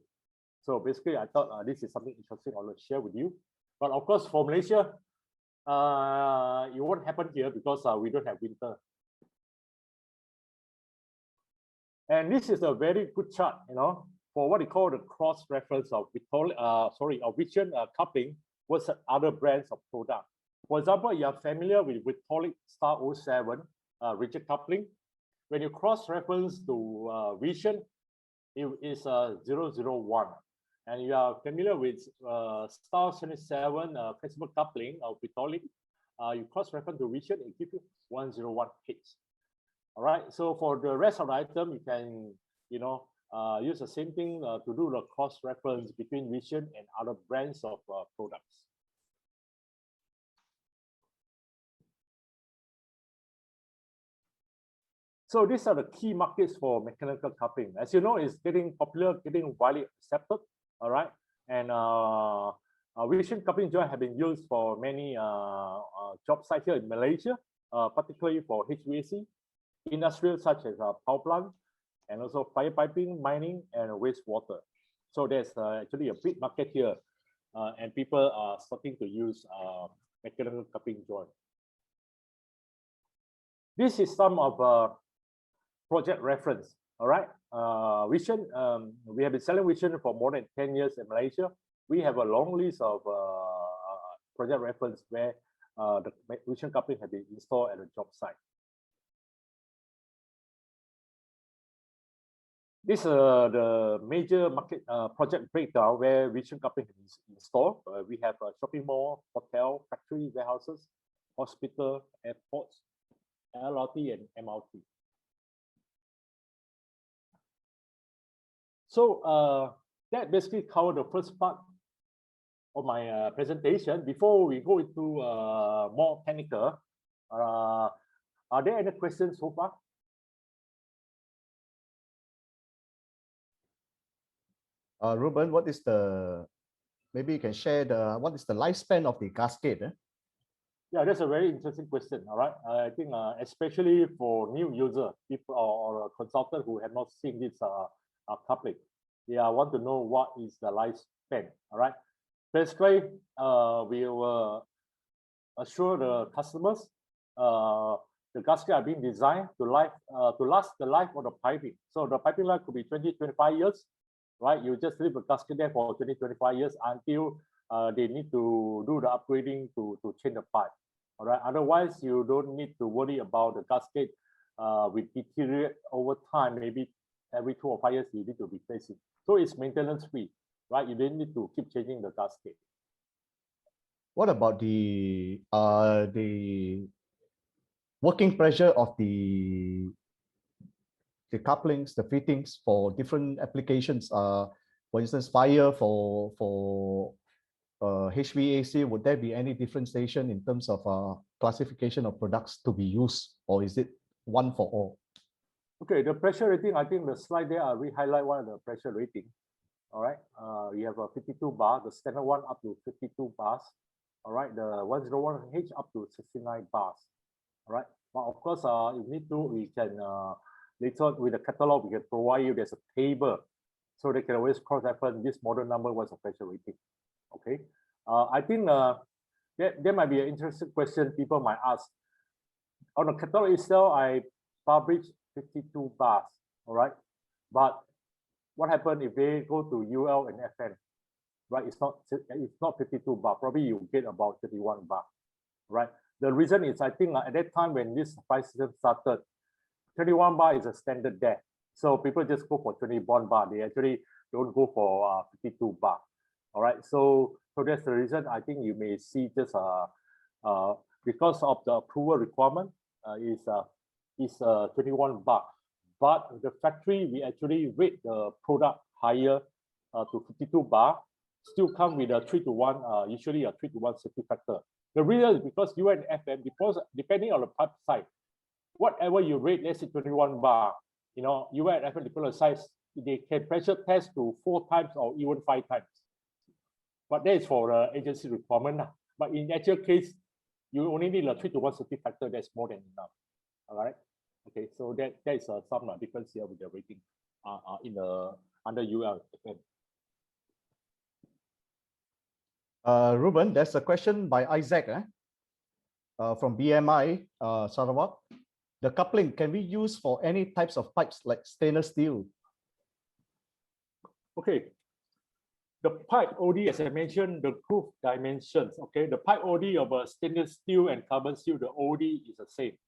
So basically, I thought this is something interesting I want to share with you. But of course, for Malaysia, it won't happen here because we don't have winter. And this is a very good chart, for what we call the cross reference of Vision coupling versus other brands of product. For example, you are familiar with Vitolic Star 07 rigid coupling. When you cross reference to Vision, it is 001. And you are familiar with Star 77 flexible coupling of Vitolic. You cross reference to Vision, it gives you 101 pitch. All right, so for the rest of the item, you can, use the same thing to do the cross-reference between Vision and other brands of products. So these are the key markets for mechanical coupling. As you know, it's getting popular, getting widely accepted, all right? And Vision coupling joint have been used for many job sites here in Malaysia, particularly for HVAC, industrial such as power plant, and also fire piping, mining, and wastewater. So there's actually a big market here, and people are starting to use mechanical coupling joint. This is some of project reference, all right? Vision, we have been selling Vision for more than 10 years in Malaysia. We have a long list of project reference where the Vision coupling have been installed at a job site. This is the major market project breakdown where Vision coupling is installed. We have a shopping mall, hotel, factory, warehouses, hospital, airports, LRT, and MRT. So that basically covered the first part of my presentation. Before we go into more technical, are there any questions so far? Ruben, what is the, maybe you can share what is the lifespan of the gasket? Yeah, that's a very interesting question. All right, I think especially for new user, people or a consultant who have not seen this coupling, they want to know what is the lifespan. All right, basically, we will assure the customers the gasket are being designed to last the life of the piping. So the piping life could be 20-25 years, right? You just leave the gasket there for 20-25 years until they need to do the upgrading to change the pipe. All right. Otherwise, you don't need to worry about the gasket will deteriorate over time. Maybe every 2 or 5 years you need to replace it. So it's maintenance free, right? You don't need to keep changing the gasket. What about the working pressure of the couplings, the fittings for different applications? For instance, fire for HVAC, would there be any differentiation in terms of classification of products to be used, or is it one for all? Okay, the pressure rating, I think the slide there, I re-highlight one of the pressure rating. All right, you have a 52 bar, the standard one up to 52 bars. All right, the 101H up to 69 bars. All right, but of course, if need to, we can later on with the catalog, we can provide you, there's a table, so they can always cross-reference this model number, what's the pressure rating. Okay, I think there might be an interesting question people might ask. On the catalog itself, I published 52 bars, all right? But what happens if they go to UL and FN, right? It's not 52 bar, probably you get about 31 bar, right? The reason is I think at that time when this price system started, 21 bar is a standard there. So people just go for 21 bar. They actually don't go for 52 bar. All right, so that's the reason I think you may see just because of the approval requirement is 21 bar. But the factory, we actually rate the product higher to 52 bar, still come with a 3-to-1, usually a 3-to-1 safety factor. The reason is because U and FM, because depending on the pipe size, whatever you rate, let's say 21 bar, you know, U and FM depending on the size, they can pressure test to 4 times or even 5 times. But that is for the agency requirement. But in actual case, you only need a 3-to-1 safety factor. That's more than enough. All right. Okay. So that is some difference here with the rating in the under UL. Ruben, there's a question by Isaac from BMI Sarawak. The coupling can be used for any types of pipes like stainless steel? Okay. The pipe OD, as I mentioned, the groove dimensions, okay? The pipe OD of a stainless steel and carbon steel, the OD is the same,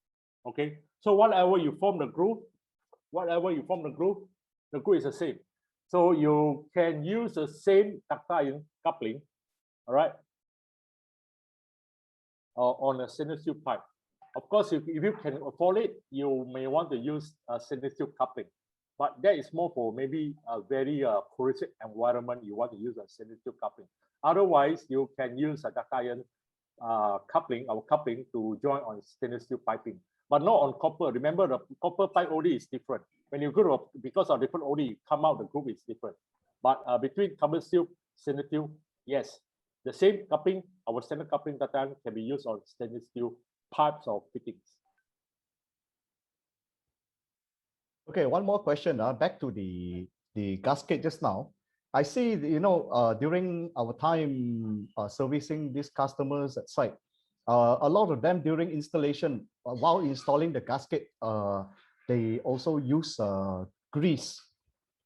okay? So whatever you form the groove, the groove is the same. So you can use the same ductile coupling, all right, on a stainless steel pipe. Of course, if you can afford it, you may want to use a stainless steel coupling. but that is more for maybe a very corrosive environment. You want to use a stainless steel coupling. Otherwise, you can use a duct iron coupling, our coupling, to join on stainless steel piping, but not on copper. Remember, the copper pipe OD is different. When you go to, because of different OD, come out the group is different. But between carbon steel, stainless steel, yes, the same coupling, our standard coupling duct iron can be used on stainless steel pipes or fittings. Okay, one more question. Back to the gasket just now. I see, you know, during our time servicing these customers at site, a lot of them during installation, while installing the gasket, they also use grease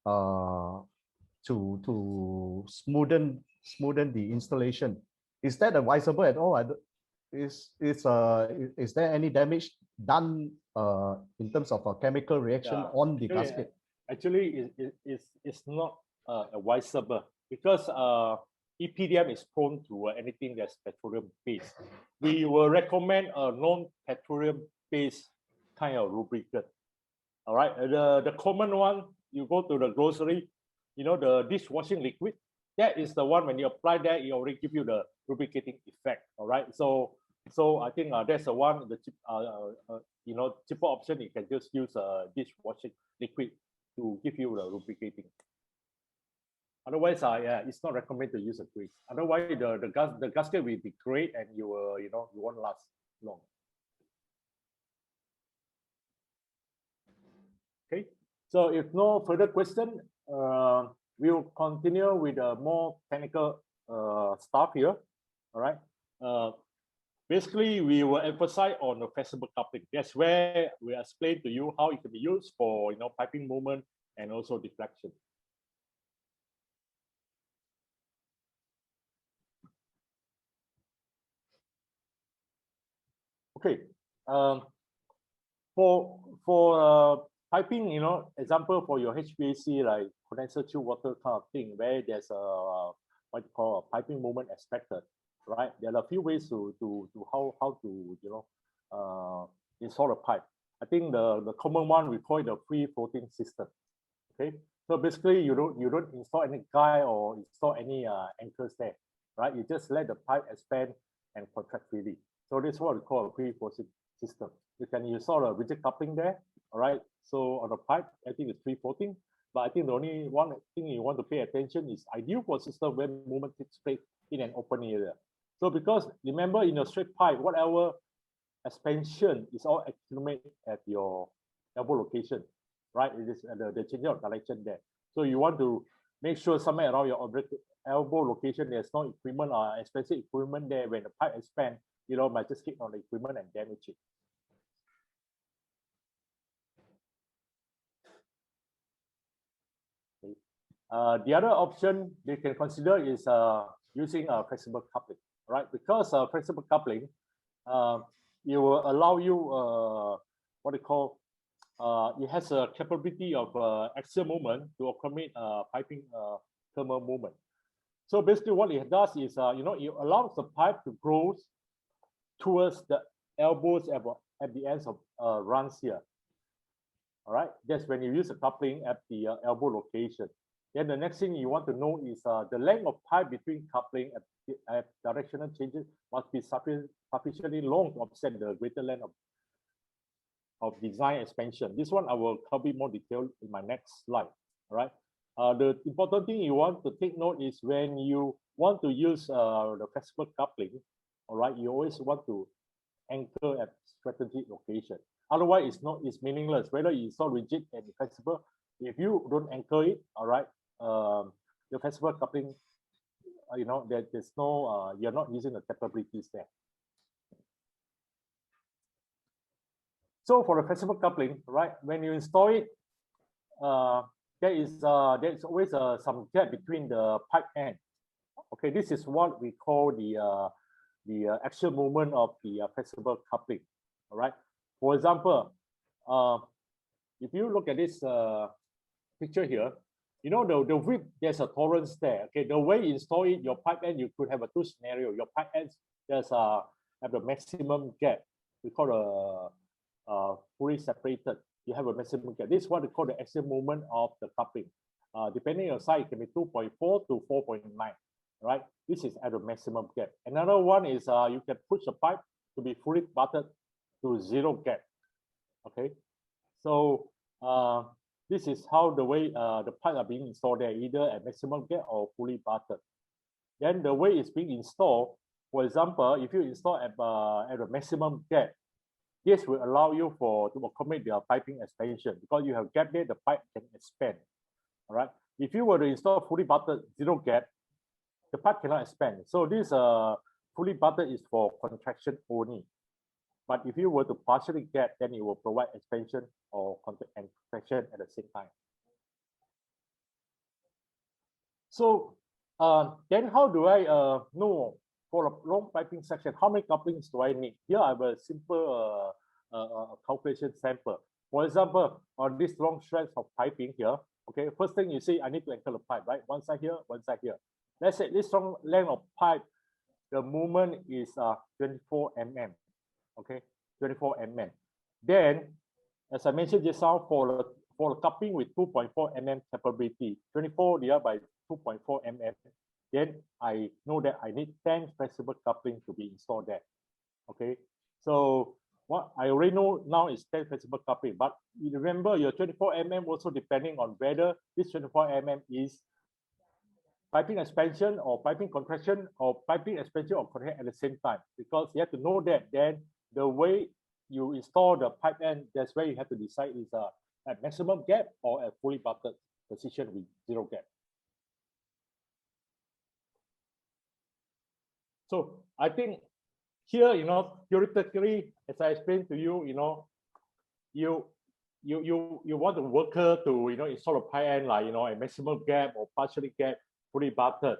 to smoothen the installation. Is that advisable at all? Is there any damage done in terms of a chemical reaction on the gasket? Actually, it's not advisable, because EPDM is prone to anything that's petroleum based. We will recommend a non-petroleum based kind of lubricant. All right, the common one, you go to the grocery, you know, the dishwashing liquid. That is the one, when you apply that, it already give you the lubricating effect. All right, so I think that's the one, the you know, cheaper option. You can just use a dishwashing liquid to give you the lubricating. Otherwise, yeah, it's not recommended to use a grease. Otherwise, the gasket will be great, and you will, you know, you won't last long. Okay, so if no further question, we'll continue with more technical stuff here. All right. Basically, we will emphasize on the flexible coupling. That's where we explain to you how it can be used for, you know, piping movement and also deflection. Okay. For piping, you know, example for your HVAC, like condenser tube water kind of thing, where there's a what you call a piping movement expected, right? There are a few ways to how to, you know, install a pipe. I think the common one, we call it the free floating system. Okay, so basically you don't install any guide or install any anchors there, right? You just let the pipe expand and contract freely. So this is what we call a free floating system. You can install a rigid coupling there, all right? So on the pipe, I think it's free floating. But I think the only one thing you want to pay attention is ideal for a system where movement takes place in an open area. So because remember, in your straight pipe, whatever expansion is all accumulated at your elbow location, right? It is the change of direction there. So you want to make sure somewhere around your elbow location, there's no equipment or expensive equipment there. When the pipe expands, you know, might just hit on the equipment and damage it. Okay. The other option they can consider is using a flexible coupling, right? Because flexible coupling, it will allow you what they call it has a capability of axial movement to accommodate piping thermal movement. So basically, what it does is you know, it allows the pipe to grow towards the elbows at the ends of runs here. All right, that's when you use a coupling at the elbow location. Then the next thing you want to know is the length of pipe between coupling at directional changes must be sufficiently long to offset the greater length of design expansion. This one I will cover more detail in my next slide. All right. The important thing you want to take note is when you want to use the flexible coupling, all right, you always want to anchor at strategic location. Otherwise, it's meaningless. Whether it's so rigid and flexible, if you don't anchor it, all right, the flexible coupling, you know, there's no, you're not using the capabilities there. So for the flexible coupling, right, when you install it, there's always some gap between the pipe end. Okay, this is what we call the axial movement of the flexible coupling. All right. For example, if you look at this picture here, you know, the width, there's a tolerance there. Okay, the way you install it, your pipe end, you could have two scenarios. Your pipe ends have the maximum gap. We call fully separated. you have a maximum gap. This is what we call the axial moment of the coupling. Depending on your size, it can be 2.4 to 4.9, right? This is at the maximum gap. Another one is you can push the pipe to be fully butted to 0 gap, okay? So this is how the way the pipe are being installed there, either at maximum gap or fully butted. Then the way it's being installed, for example, if you install at a maximum gap, this will allow you to accommodate the piping expansion, because you have gap there, the pipe can expand. All right. If you were to install fully butted 0 gap, the pipe cannot expand. So this fully butted is for contraction only. But if you were to partially gap, then it will provide expansion or contraction at the same time. So then how do I know for a long piping section, how many couplings do I need? Here I have a simple calculation sample. For example, on this long stretch of piping here, okay, first thing you see, I need to anchor the pipe, right? One side here, one side here. Let's say this long length of pipe, the movement is 24 mm, okay, 24 mm. Then, as I mentioned just now, for a coupling with 2.4 mm capability, 24 divided by 2.4 mm, then I know that I need 10 flexible coupling to be installed there. Okay, so what I already know now is 10 flexible coupling, but you remember your 24 mm also depending on whether this 24 mm is piping expansion or piping contraction or piping expansion or contraction at the same time, because you have to know that. Then the way you install the pipe end, that's where you have to decide is at maximum gap or at fully butted position with 0 gap. So I think here, theoretically, as I explained to you, you want the worker to, install a pipe end like, a maximum gap or partially gap, fully butted.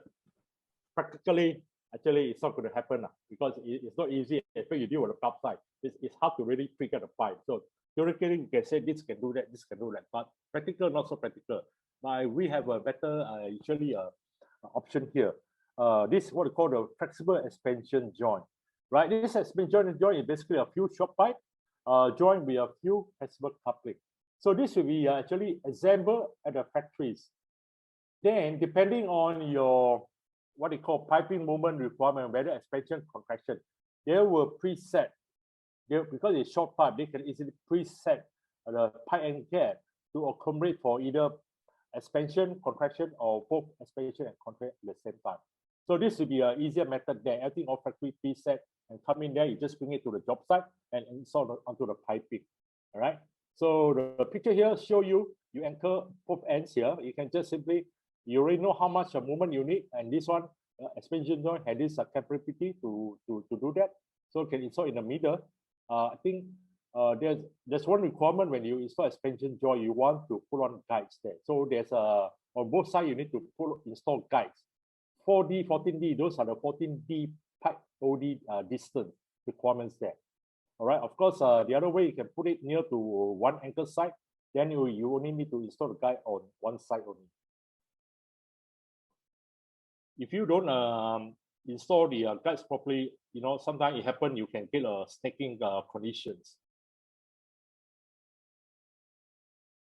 Practically, actually, it's not going to happen because it's not easy. Especially you deal with the pipe side. It's hard to really figure the pipe. So theoretically, you can say this can do that, this can do that, but practical, not so practical. But we have a better, usually, option here. This is what we call the flexible expansion joint, right? This expansion joint is basically a few short pipe joined with a few flexible coupling. So this will be actually assembled at the factories. Then, depending on your what they call piping movement requirement, whether expansion, contraction, they will preset. Because it's short pipe, they can easily preset the pipe end gap to accommodate for either expansion, contraction, or both expansion and contraction at the same time. So this will be an easier method there. Everything all factory preset and come in there, you just bring it to the job site and install it onto the piping. All right. So the picture here show you anchor both ends here. You can just simply, you already know how much movement you need, and this one expansion joint had this capability to do that. So you can install in the middle. I think there's one requirement when you install expansion joint, you want to put on guides there. So there's on both sides you need to install guides. 4D, 14D, those are the 14D pipe OD distance requirements there. All right. Of course, the other way you can put it near to one anchor site. Then you only need to install the guide on one side only. If you don't install the guides properly, sometimes it happens you can get snaking conditions.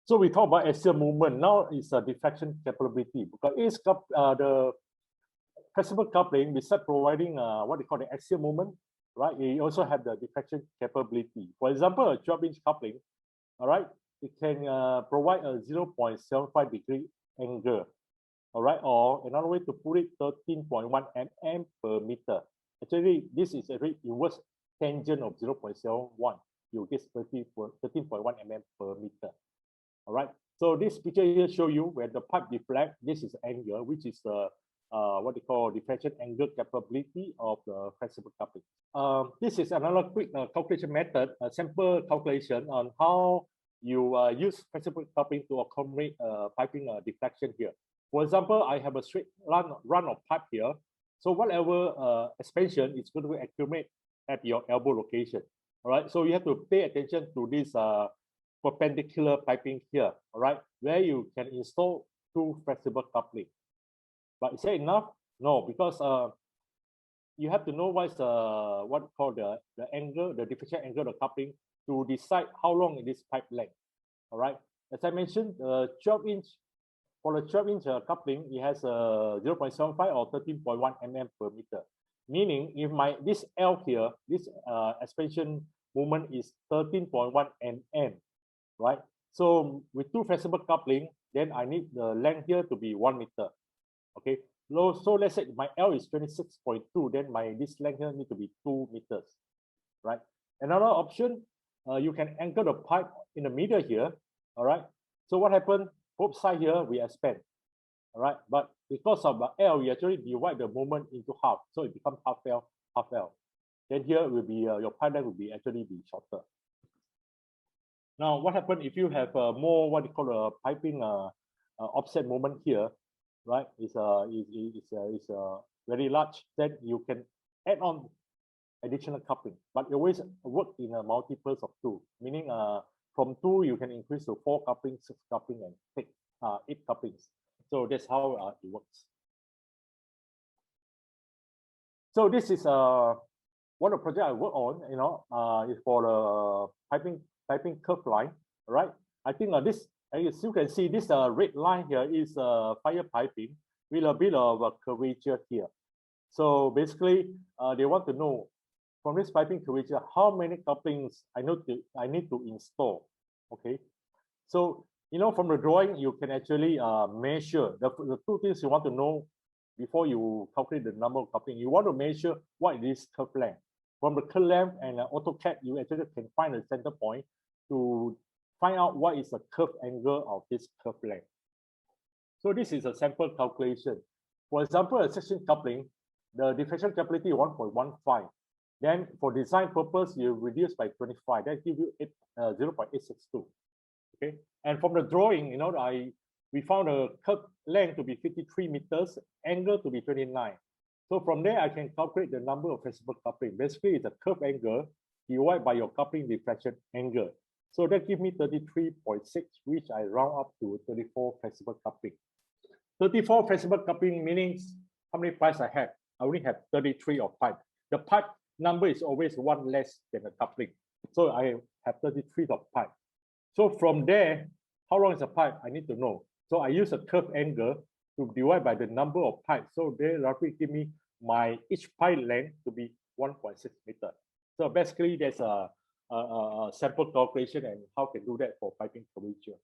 So we talk about axial movement. Now it's a deflection capability, because it's the flexible coupling, besides providing what they call the axial movement, right? You also have the deflection capability. For example, a 12-inch coupling, all right, it can provide a 0.75 degree angle, all right, or another way to put it, 13.1 mm per meter. Actually, this is a inverse tangent of 0.71. You get 13.1 mm per meter. All right. So this picture here show you where the pipe deflect. This is angle, which is the what they call deflection angle capability of the flexible coupling. This is another quick calculation method, a simple calculation on how you use flexible coupling to accommodate piping deflection here. For example, I have a straight run of pipe here. So whatever expansion is going to accumulate at your elbow location. All right. So you have to pay attention to this perpendicular piping here. All right, where you can install two flexible coupling. But is that enough? No, because you have to know what's what called the angle, the deflection angle of the coupling to decide how long is this pipe length. All right. As I mentioned, 12-inch for the 12-inch coupling, it has a 0.75 or 13.1 mm per meter. Meaning, if this L here, this expansion moment is 13.1 nm, right? So with two flexible coupling, then I need the length here to be 1 meter. Okay. So let's say my L is 26.2, then this length here need to be 2 meters, right? Another option, you can anchor the pipe in the middle here. All right. So what happened? Both sides here we expand. All right. But because of the L, we actually divide the moment into half. So it becomes half L, half L. Then here will be your pipe length will be actually be shorter. Now, what happened if you have more what you call a piping offset moment here, right? Is very large. Then you can add on additional coupling, but it always work in a multiples of 2, meaning from 2 you can increase to 4 couplings, 6 couplings, and take 8 couplings. So that's how it works. So this is one of the project I work on. Is for the piping curve line. Right. I think this, as you can see, this red line here is fire piping with a bit of a curvature here. So basically, they want to know from this piping curvature how many couplings I need to install. Okay. So from the drawing you can actually measure the 2 things you want to know before you calculate the number of coupling. You want to measure what is curve length. From the curve length and AutoCAD, you actually can find the center point to find out what is the curve angle of this curve length. So this is a sample calculation. For example, a section coupling, the diffraction capability is 1.15. Then for design purpose, you reduce by 25. That gives you 0.862. Okay. And from the drawing, we found a curve length to be 53 meters, angle to be 29. So from there, I can calculate the number of flexible coupling. Basically, it's a curve angle divided by your coupling diffraction angle. So that gives me 33.6, which I round up to 34 flexible coupling. 34 flexible coupling means how many pipes I have? I only have 33 of pipe. The pipe number is always 1 less than the coupling. So I have 33 of pipe. So from there, how long is the pipe? I need to know. So I use a curve angle to divide by the number of pipes. So they roughly give me my each pipe length to be 1.6 meters. So basically, there's a sample calculation and how can do that for piping curvature.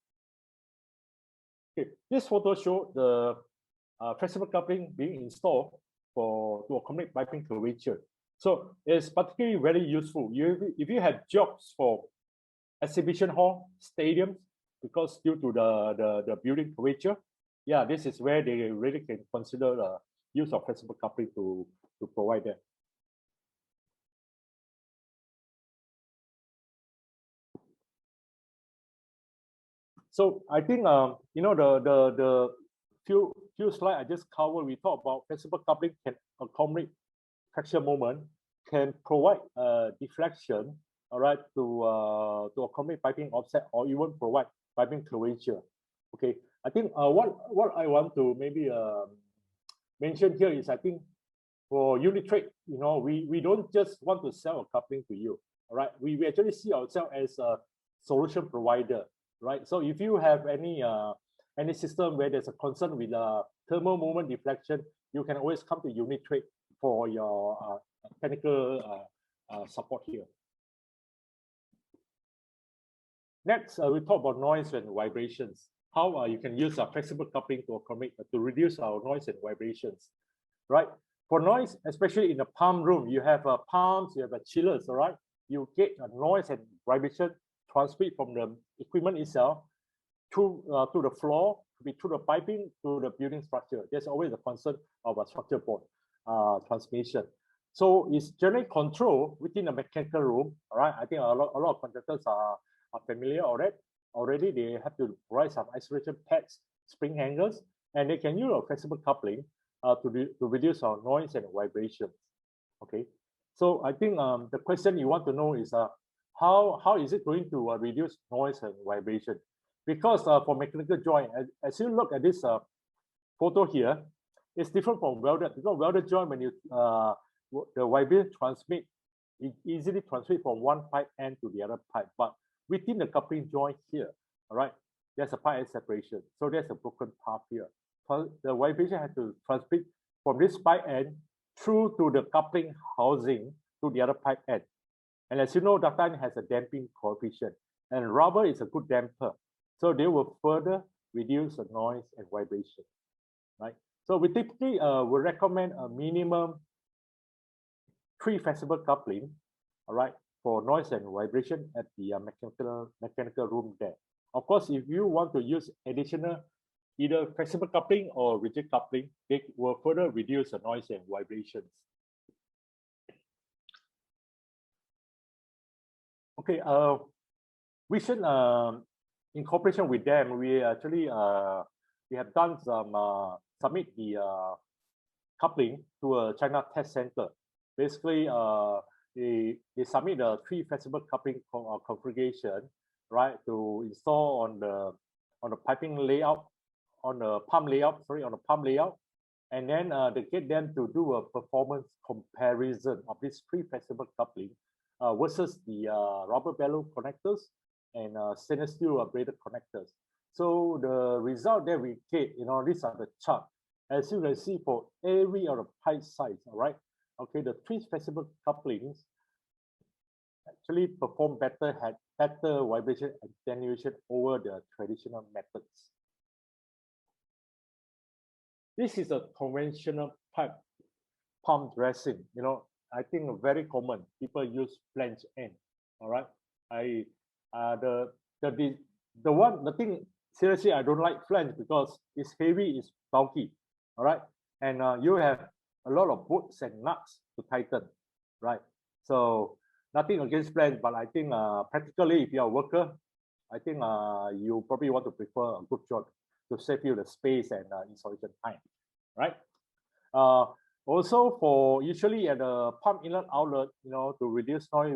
Okay, this photo shows the flexible coupling being installed to accommodate piping curvature. So it's particularly very useful. If you have jobs for exhibition hall, stadiums, because due to the building curvature, yeah, this is where they really can consider the use of flexible coupling to provide that. So I think the few slides I just covered, we talked about flexible coupling can accommodate traction moment, can provide deflection, all right, to accommodate piping offset or even provide piping curvature. Okay, I think what I want to maybe mention here is I think for Unitrade, we don't just want to sell a coupling to you, all right. We actually see ourselves as a solution provider, right? So if you have any system where there's a concern with thermal moment deflection, you can always come to Unitrade for your technical support here. Next, we talk about noise and vibrations. How you can use a flexible coupling to accommodate to reduce our noise and vibrations, right? For noise, especially in the pump room, you have pumps, you have chillers, all right? You get a noise and vibration transmit from the equipment itself to the floor, to the piping, to the building structure. There's always a concern of a structure board transmission. So it's generally controlled within the mechanical room. All right, I think a lot of contractors are familiar already. They have to provide some isolation pads, spring hangers, and they can use a flexible coupling to reduce our noise and vibrations. Okay, so I think the question you want to know is how is it going to reduce noise and vibration? Because for mechanical joint, as you look at this photo here, it's different from welded. Because welded joint, when you the vibration transmit, it easily transmit from one pipe end to the other pipe. But within the coupling joint here, all right, there's a pipe end separation. So there's a broken path here. The vibration has to transmit from this pipe end through to the coupling housing to the other pipe end. And as you know, ductile has a damping coefficient, and rubber is a good damper. So they will further reduce the noise and vibration, right? So we typically will recommend a minimum 3 flexible coupling, all right, for noise and vibration at the mechanical room there. Of course, if you want to use additional either flexible coupling or rigid coupling, they will further reduce the noise and vibrations. Okay, we should, in cooperation with them, we actually we have done some submit the coupling to a China test center. Basically, they submit a 3 flexible coupling configuration, right, to install on the piping layout, on the pump layout, and then they get them to do a performance comparison of this 3 flexible coupling versus the rubber bellow connectors and stainless steel braided connectors. So the result that we get, these are the chart. As you can see, for every other pipe size, all right, okay, the 3 flexible couplings actually perform better, had better vibration attenuation over the traditional methods. This is a conventional pipe pump dressing. I think very common. People use flange end. All right. The thing seriously I don't like flange because it's heavy, it's bulky. All right, and you have a lot of bolts and nuts to tighten, right? So nothing against flange, but I think practically if you're a worker, I think you probably want to prefer a good job to save you the space and installation time, right? Also, for usually at the pump inlet outlet, to reduce noise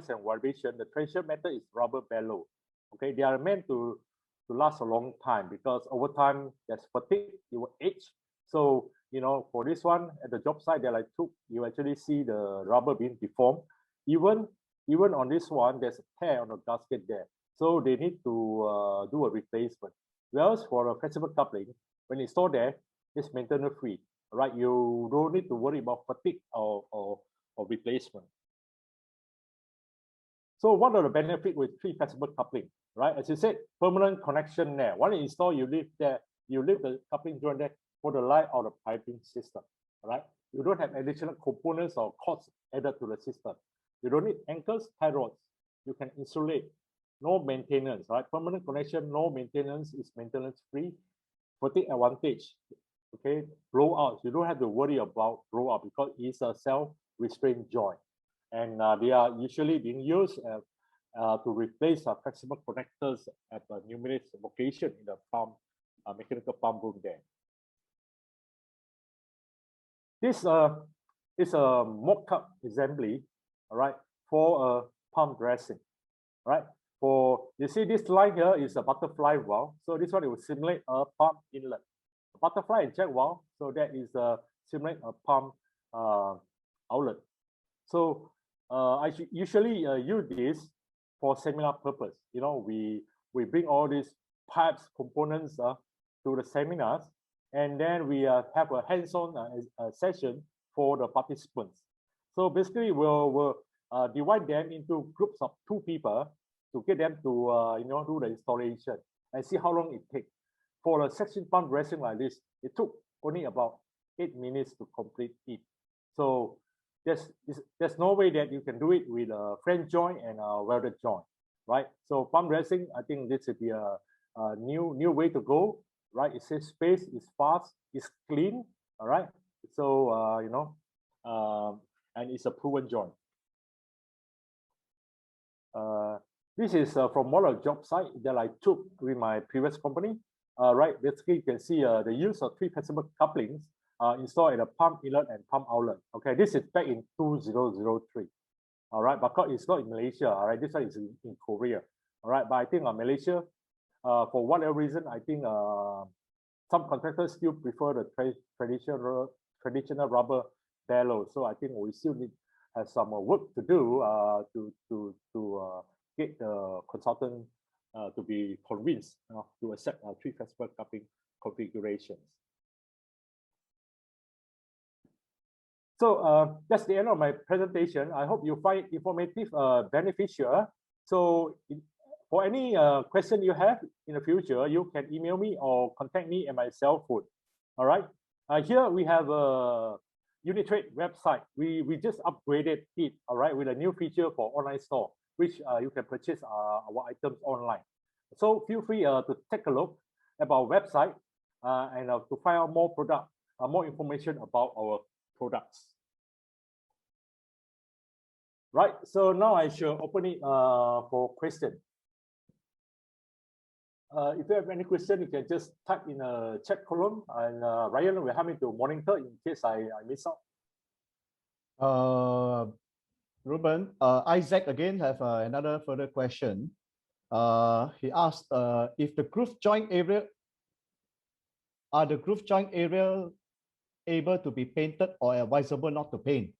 and vibration, the traditional method is rubber bellow. Okay, they are meant to last a long time because over time there's fatigue, it will age. So for this one at the job site that I took, you actually see the rubber being deformed. Even on this one, there's a tear on the gasket there. So they need to do a replacement. Whereas for a flexible coupling, when it's stored there, it's maintenance free, right? You don't need to worry about fatigue or replacement. So what are the benefits with 3 flexible coupling, right? As you said, permanent connection there. Once you install, you leave the coupling joint there for the life of the piping system, right? You don't have additional components or costs added to the system. You don't need anchors, tie rods. You can insulate, no maintenance, right? Permanent connection, no maintenance, is maintenance free. Fatigue advantage, okay? Blowout, you don't have to worry about blowout because it's a self-restrained joint. And they are usually being used to replace flexible connectors at the numerous location in the pump, mechanical pump room there. This is a mock-up assembly, all right, for a pump dressing, right? You see this line here is a butterfly valve. So this one, it will simulate a pump inlet. A butterfly and check valve, so that is simulate a pump outlet. So I usually use this for seminar purpose. We bring all these pipes components to the seminars, and then we have a hands-on session for the participants. So basically, we'll divide them into groups of 2 people to get them to do the installation and see how long it takes. For a section pump dressing like this, it took only about 8 minutes to complete it. So there's no way that you can do it with a flange joint and a welded joint, right? So pump dressing, I think this would be a new way to go, right? It saves space, it's fast, it's clean, all right? So and it's a proven joint. This is from one of the job site that I took with my previous company. Right, basically you can see the use of 3 flexible couplings installed at a pump inlet and pump outlet. Okay, this is back in 2003. All right, but it's not in Malaysia. All right, this one is in Korea. All right, but I think Malaysia, for whatever reason, I think some contractors still prefer the traditional rubber bellow. So I think we still have some work to do to get the consultant to be convinced to accept three flexible coupling configurations. So that's the end of my presentation. I hope you find it informative, beneficial. So for any question you have in the future, you can email me or contact me at my cell phone. All right. Here we have a Unitrade website. We just upgraded it, all right, with a new feature for online store, which you can purchase our items online. So feel free to take a look at our website and to find out more more information about our products. Right, so now I shall open it for question. If you have any question, you can just type in a chat column, and Ryan will help me to monitor in case I miss out. Ruben, Isaac again have another further question. He asked if the groove joint area, are the groove joint area able to be painted or advisable not to paint?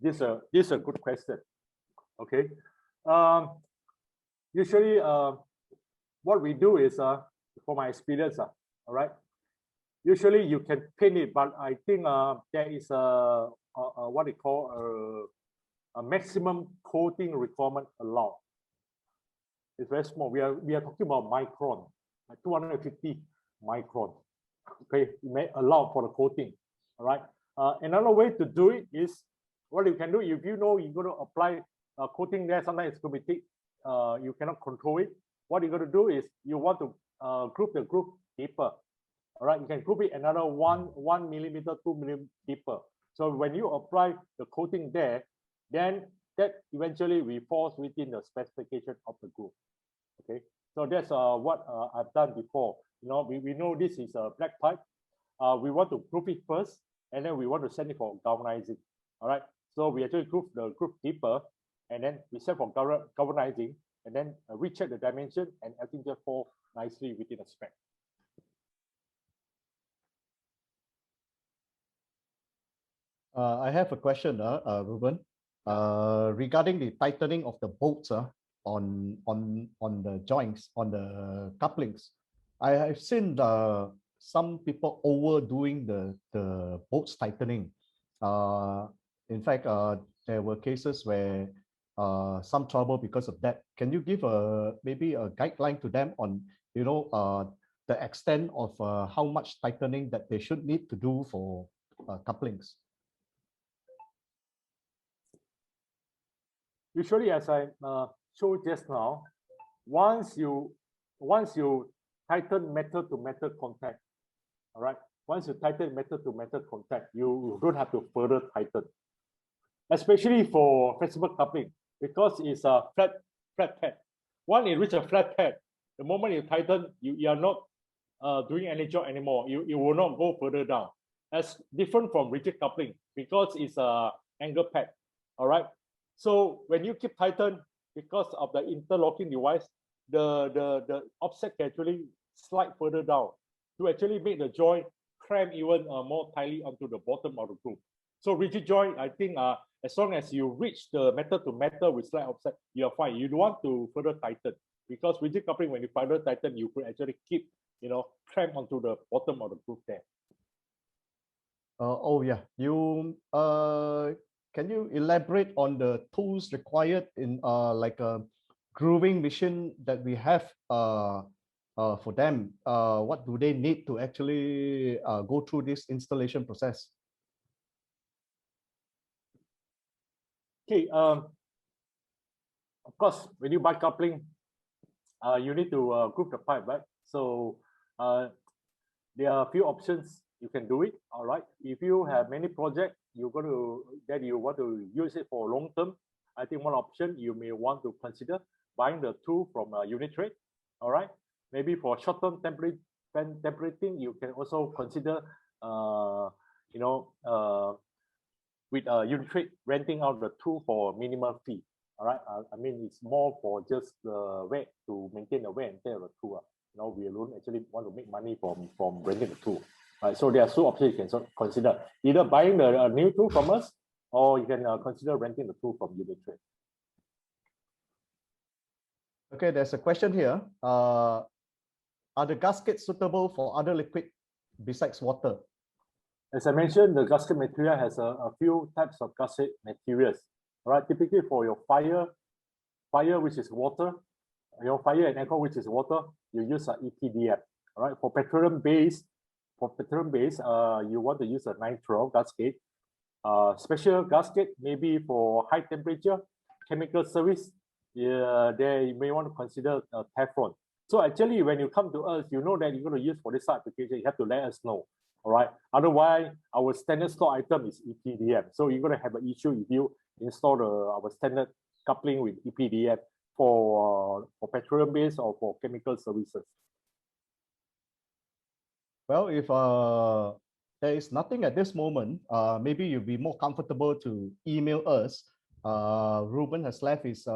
This is a good question. Okay. Usually, what we do is, for my experience, all right. Usually, you can paint it, but I think there is what they call a maximum coating requirement allowed. It's very small. We are talking about micron, like 250 micron. Okay, you may allow for the coating. All right. Another way to do it is, what you can do, if you know you're going to apply coating there, sometimes it's going to be thick, you cannot control it. What you're going to do is you want to group the groove deeper. All right, you can group it another 1 millimeter, 2 millimeter deeper. So when you apply the coating there, then that eventually will fall within the specification of the groove. Okay, so that's what I've done before. You know, we know this is a black pipe. We want to group it first, and then we want to send it for galvanizing. All right, so we actually group the groove deeper, and then we send for galvanizing, and then recheck the dimension, and everything just fall nicely within the spec. I have a question, Ruben, regarding the tightening of the bolts on the joints, on the couplings. I have seen some people overdoing the bolts tightening. In fact, there were cases where some trouble because of that. Can you give maybe a guideline to them on, you know, the extent of how much tightening that they should need to do for couplings? Usually, as I showed just now, once you tighten metal to metal contact, all right. Once you tighten metal to metal contact, you don't have to further tighten, especially for flexible coupling, because it's a flat pad. Once it reaches a flat pad, the moment you tighten, you are not doing any job anymore. You will not go further down. As different from rigid coupling, because it's a angle pad. All right. So when you keep tighten, because of the interlocking device, the offset can actually slide further down to actually make the joint cramp even more tightly onto the bottom of the groove. So rigid joint, I think as long as you reach the metal to metal with slight offset, you're fine. You don't want to further tighten, because rigid coupling, when you further tighten, you could actually keep, you know, cramp onto the bottom of the groove there. Oh yeah, you can you elaborate on the tools required in like a grooving machine that we have for them? What do they need to actually go through this installation process? Okay, of course, when you buy coupling, you need to group the pipe, right? So there are a few options you can do it. All right, if you have many projects, you want to use it for long term, I think one option you may want to consider buying the tool from Unitrade. All right, maybe for short term templating, you can also consider with Unitrade renting out the tool for minimal fee. All right, I mean, it's more for just the wear, to maintain the wear and tear of the tool. You know, we don't actually want to make money from renting the tool. Right, so there are two options you can consider: either buying the new tool from us, or you can consider renting the tool from Unitrade. Okay, there's a question here. Are the gaskets suitable for other liquid besides water? As I mentioned, the gasket material has a few types of gasket materials. All right, typically for your fire which is water, your fire and aircon which is water, you use an EPDM. All right, for petroleum base, you want to use a nitrile gasket. Special gasket maybe for high temperature chemical service. Yeah, there you may want to consider Teflon. So actually, when you come to us, you know that you're going to use for this application. You have to let us know. All right. Otherwise, our standard stock item is EPDM. So you're going to have an issue if you install our standard coupling with EPDM for petroleum base or for chemical services. Well, if there is nothing at this moment, maybe you'll be more comfortable to email us. Ruben has left his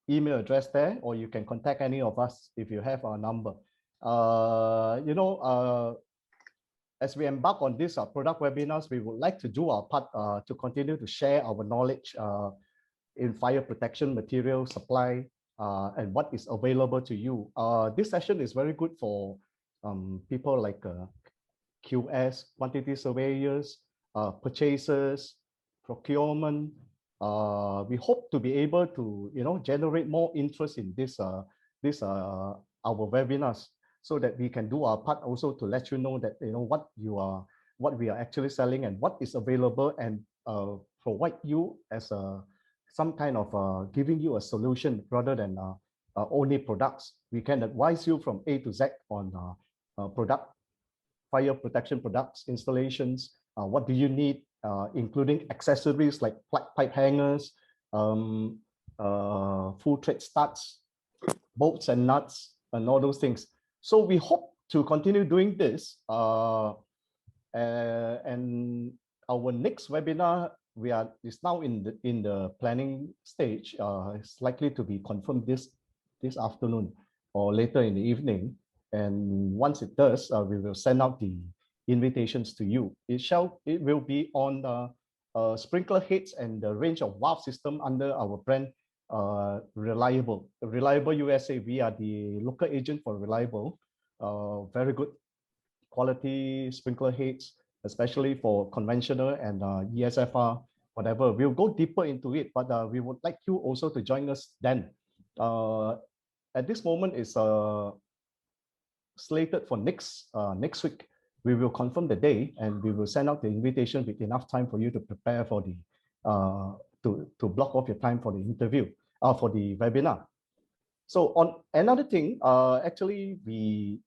email address there, or you can contact any of us if you have our number. As we embark on this product webinars, we would like to do our part to continue to share our knowledge in fire protection material supply and what is available to you. This session is very good for people like QS, quantity surveyors, purchasers, procurement. We hope to be able to generate more interest in our webinars, so that we can do our part also to let you know that what we are actually selling and what is available, and provide you as some kind of giving you a solution rather than only products. We can advise you from A to Z on fire protection products, installations, what do you need, including accessories like plug pipe hangers, full thread studs, bolts and nuts, and all those things. So we hope to continue doing this. And our next webinar is now in the planning stage. It's likely to be confirmed this afternoon or later in the evening. And once it does, we will send out the invitations to you. It will be on sprinkler heads and the range of valve system under our brand Reliable USA. We are the local agent for Reliable. Very good quality sprinkler heads, especially for conventional and ESFR, whatever. We'll go deeper into it, but we would like you also to join us then. At this moment, it's slated for next week. We will confirm the day and we will send out the invitation with enough time for you to prepare for the to block off your time for the interview, for the webinar. So on another thing, actually we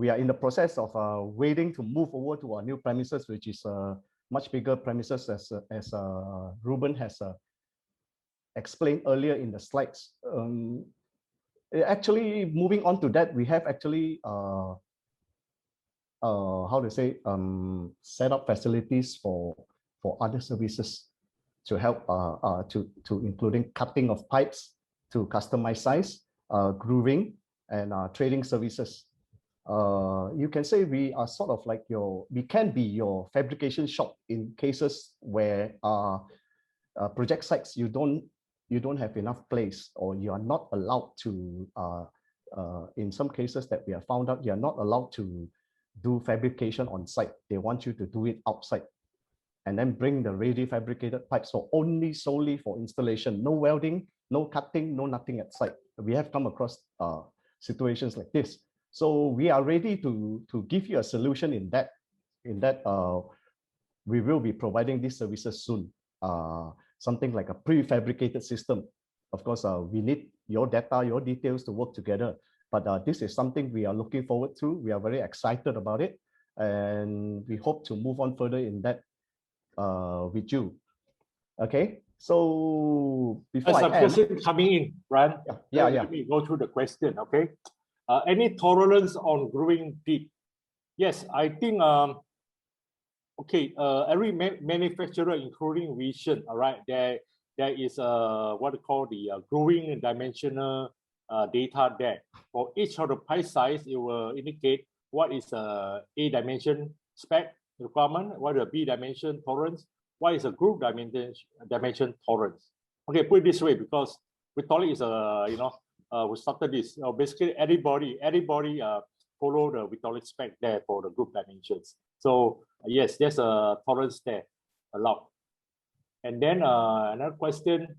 are in the process of waiting to move over to our new premises, which is a much bigger premises, as Ruben has explained earlier in the slides. Actually, moving on to that, we have actually set up facilities for other services to help to including cutting of pipes to customized size, grooving, and trading services. You can say we are sort of like we can be your fabrication shop in cases where project sites you don't have enough place, or you are not allowed to in some cases that we have found out, you are not allowed to do fabrication on site. They want you to do it outside and then bring the ready fabricated pipes, so solely for installation, no welding, no cutting, no nothing at site. We have come across situations like this. So we are ready to give you a solution in that. We will be providing these services soon. Something like a prefabricated system. Of course, we need your data, your details to work together. But this is something we are looking forward to. We are very excited about it. And we hope to move on further in that with you. Okay, so before There's a question coming in, Brian. Yeah. Let me go through the question, okay? Any tolerance on growing deep? Yes, I think, okay, every manufacturer, including Vision, all right, there is what we call the growing dimensional data there. For each of the pipe size, it will indicate what is a dimension spec requirement, what is a B dimension tolerance, what is a group dimension tolerance. Okay, put it this way, because Vitalik is who started this. Basically, everybody follow the Vitalik spec there for the group dimensions. So yes, there's a tolerance there allowed. And then another question: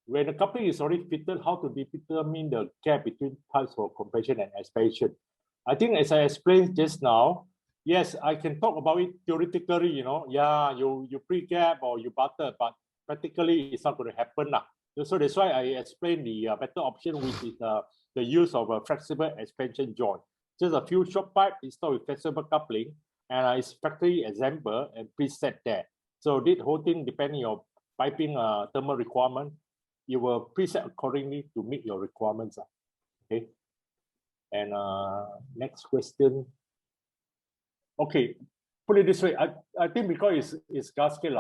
when the coupling is already fitted, how to determine the gap between pipes for compression and expansion? I think as I explained just now, yes, I can talk about it theoretically. Yeah, you pre-gap or you butter, but practically it's not going to happen now. So that's why I explained the better option, which is the use of a flexible expansion joint. Just a few short pipe installed with flexible coupling, and it's factory assembled and preset there. So this whole thing, depending on your piping thermal requirement, you will preset accordingly to meet your requirements. Okay. And next question. Okay, put it this way. I think because it's gasket,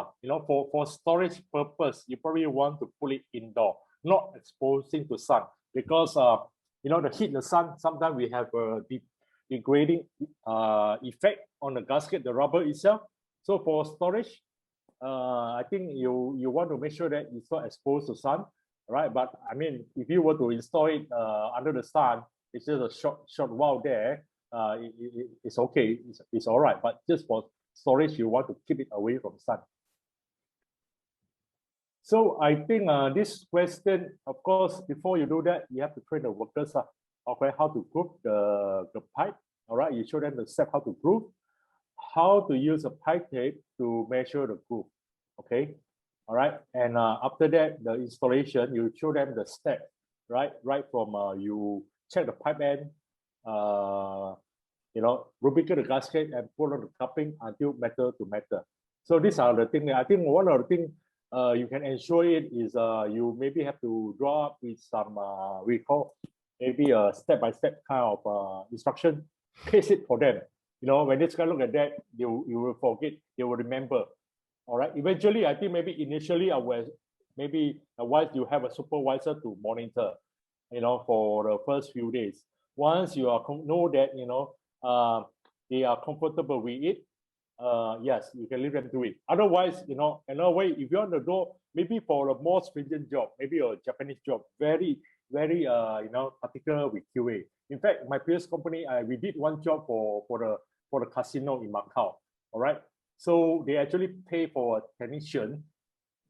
for storage purpose, you probably want to put it indoor, not exposing to sun, because the heat, the sun, sometimes we have a degrading effect on the gasket, the rubber itself. So for storage, I think you want to make sure that it's not exposed to sun, right? But I mean, if you were to install it under the sun, it's just a short while there. It's okay, it's all right. But just for storage, you want to keep it away from sun. So I think this question, of course, before you do that, you have to train the workers, okay, how to groove the pipe. All right, you show them the step how to groove, how to use a pipe tape to measure the groove. Okay, all right, and after that, the installation, you show them the step, right from you check the pipe end, lubricate the gasket and put on the coupling until metal to metal. So these are the things. I think one of the things you can ensure it is you maybe have to draw up with some we call maybe a step-by-step kind of instruction, case it for them. When this guy look at that, you will forget, they will remember. All right. Eventually, I think maybe initially once you have a supervisor to monitor, for the first few days. Once you know that they are comfortable with it, yes, you can leave them do it. Otherwise, another way, if you're on the door, maybe for a more stringent job, maybe a Japanese job, very, very particular with QA. In fact, my previous company, we did one job for the casino in Macau. All right. So they actually pay for a technician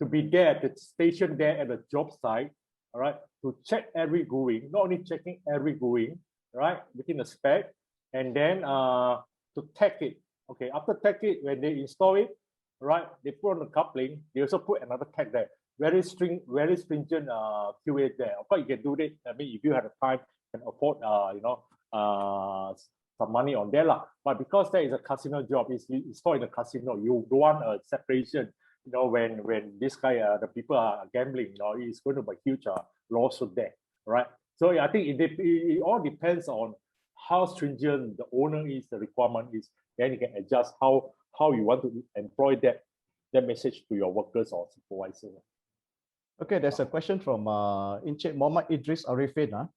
to be there at the station there at the job site, all right, to check every going, not only checking every going, right, within the spec, and then to tag it. Okay, after tag it, when they install it, right, they put on the coupling, they also put another tag there. Very stringent QA there. Of course, you can do that. I mean, if you have the time, can afford, some money on there lah. But because that is a casino job, it's installed in a casino, you don't want a separation. When this guy, the people are gambling, it's going to be a huge lawsuit there, right? So I think it all depends on how stringent the owner is, the requirement is. Then you can adjust how you want to employ that message to your workers or supervisor. Okay, there's a question from Encik Muhammad Idris Arifin.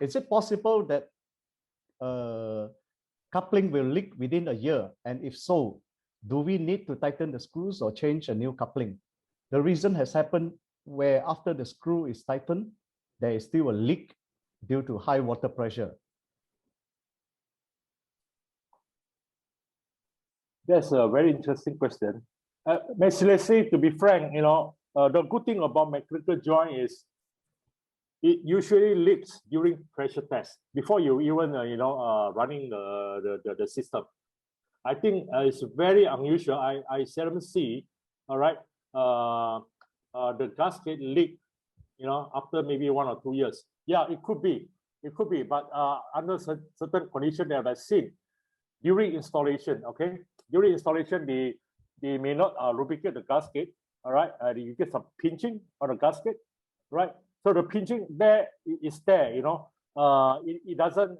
Is it possible that coupling will leak within a year? And if so, do we need to tighten the screws or change a new coupling? The reason has happened where after the screw is tightened, there is still a leak due to high water pressure. That's a very interesting question. Let's say, to be frank, the good thing about mechanical joint is it usually leaks during pressure test before you even running the system. I think it's very unusual. I seldom see, all right, the gasket leak, after maybe 1 or 2 years. Yeah, it could be, but under certain conditions that I've seen during installation. Okay, during installation, they may not lubricate the gasket. All right, you get some pinching on the gasket, right? So the pinching there is there. It doesn't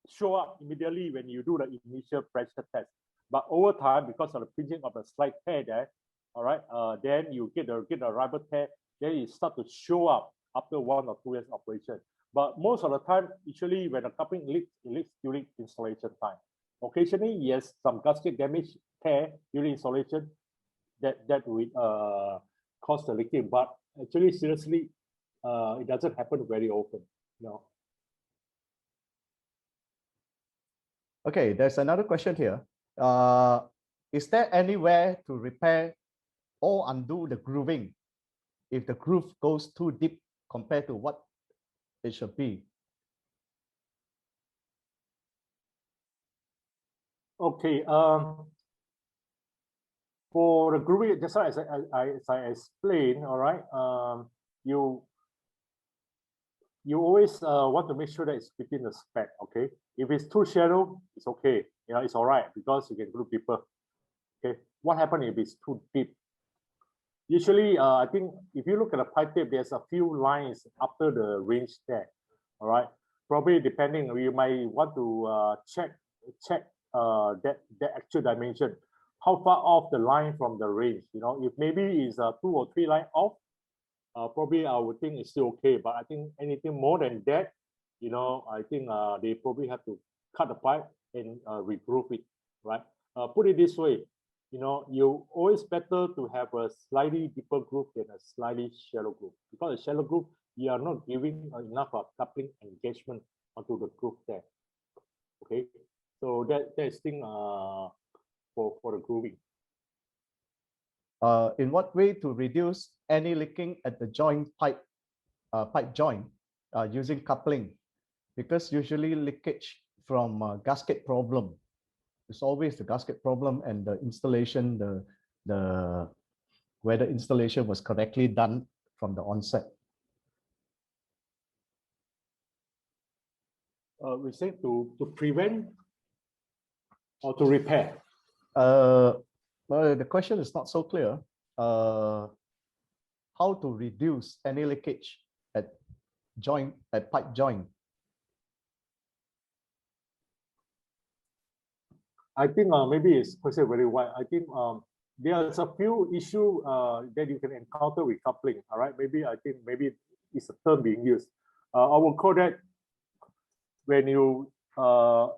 show up immediately when you do the initial pressure test. But over time, because of the pinching of the slight tear there, all right, then you get the rubber tear, then it start to show up after 1 or 2 years operation. But most of the time, usually when the coupling leaks, it leaks during installation time. Occasionally, yes, some gasket damage tear during installation that will cause the leaking. But actually, seriously, it doesn't happen very often. Okay, there's another question here. Is there anywhere to repair or undo the grooving if the groove goes too deep compared to what it should be? Okay. For the grooving, just as I explained, all right. You always want to make sure that it's within the spec. Okay. If it's too shallow, it's okay. It's all right because you can groove deeper. Okay. What happens if it's too deep? Usually, I think if you look at the pipe tape, there's a few lines after the range there. All right. Probably depending, you might want to check that actual dimension. How far off the line from the range? If maybe it's 2 or 3 line off, probably I would think it's still okay. But I think anything more than that, I think they probably have to cut the pipe and regroove it, right? Put it this way, you always better to have a slightly deeper groove than a slightly shallow groove, because a shallow groove, you are not giving enough coupling engagement onto the groove there. Okay, so that's thing for the grooving. In what way to reduce any leaking at the pipe joint using coupling? Because usually leakage from gasket problem. It's always the gasket problem and the installation, whether installation was correctly done from the onset. We say to prevent or to repair. Well, the question is not so clear. How to reduce any leakage at pipe joint? I think maybe it's question very wide. I think there's a few issues that you can encounter with coupling. All right, I think maybe it's a term being used. I will call that when you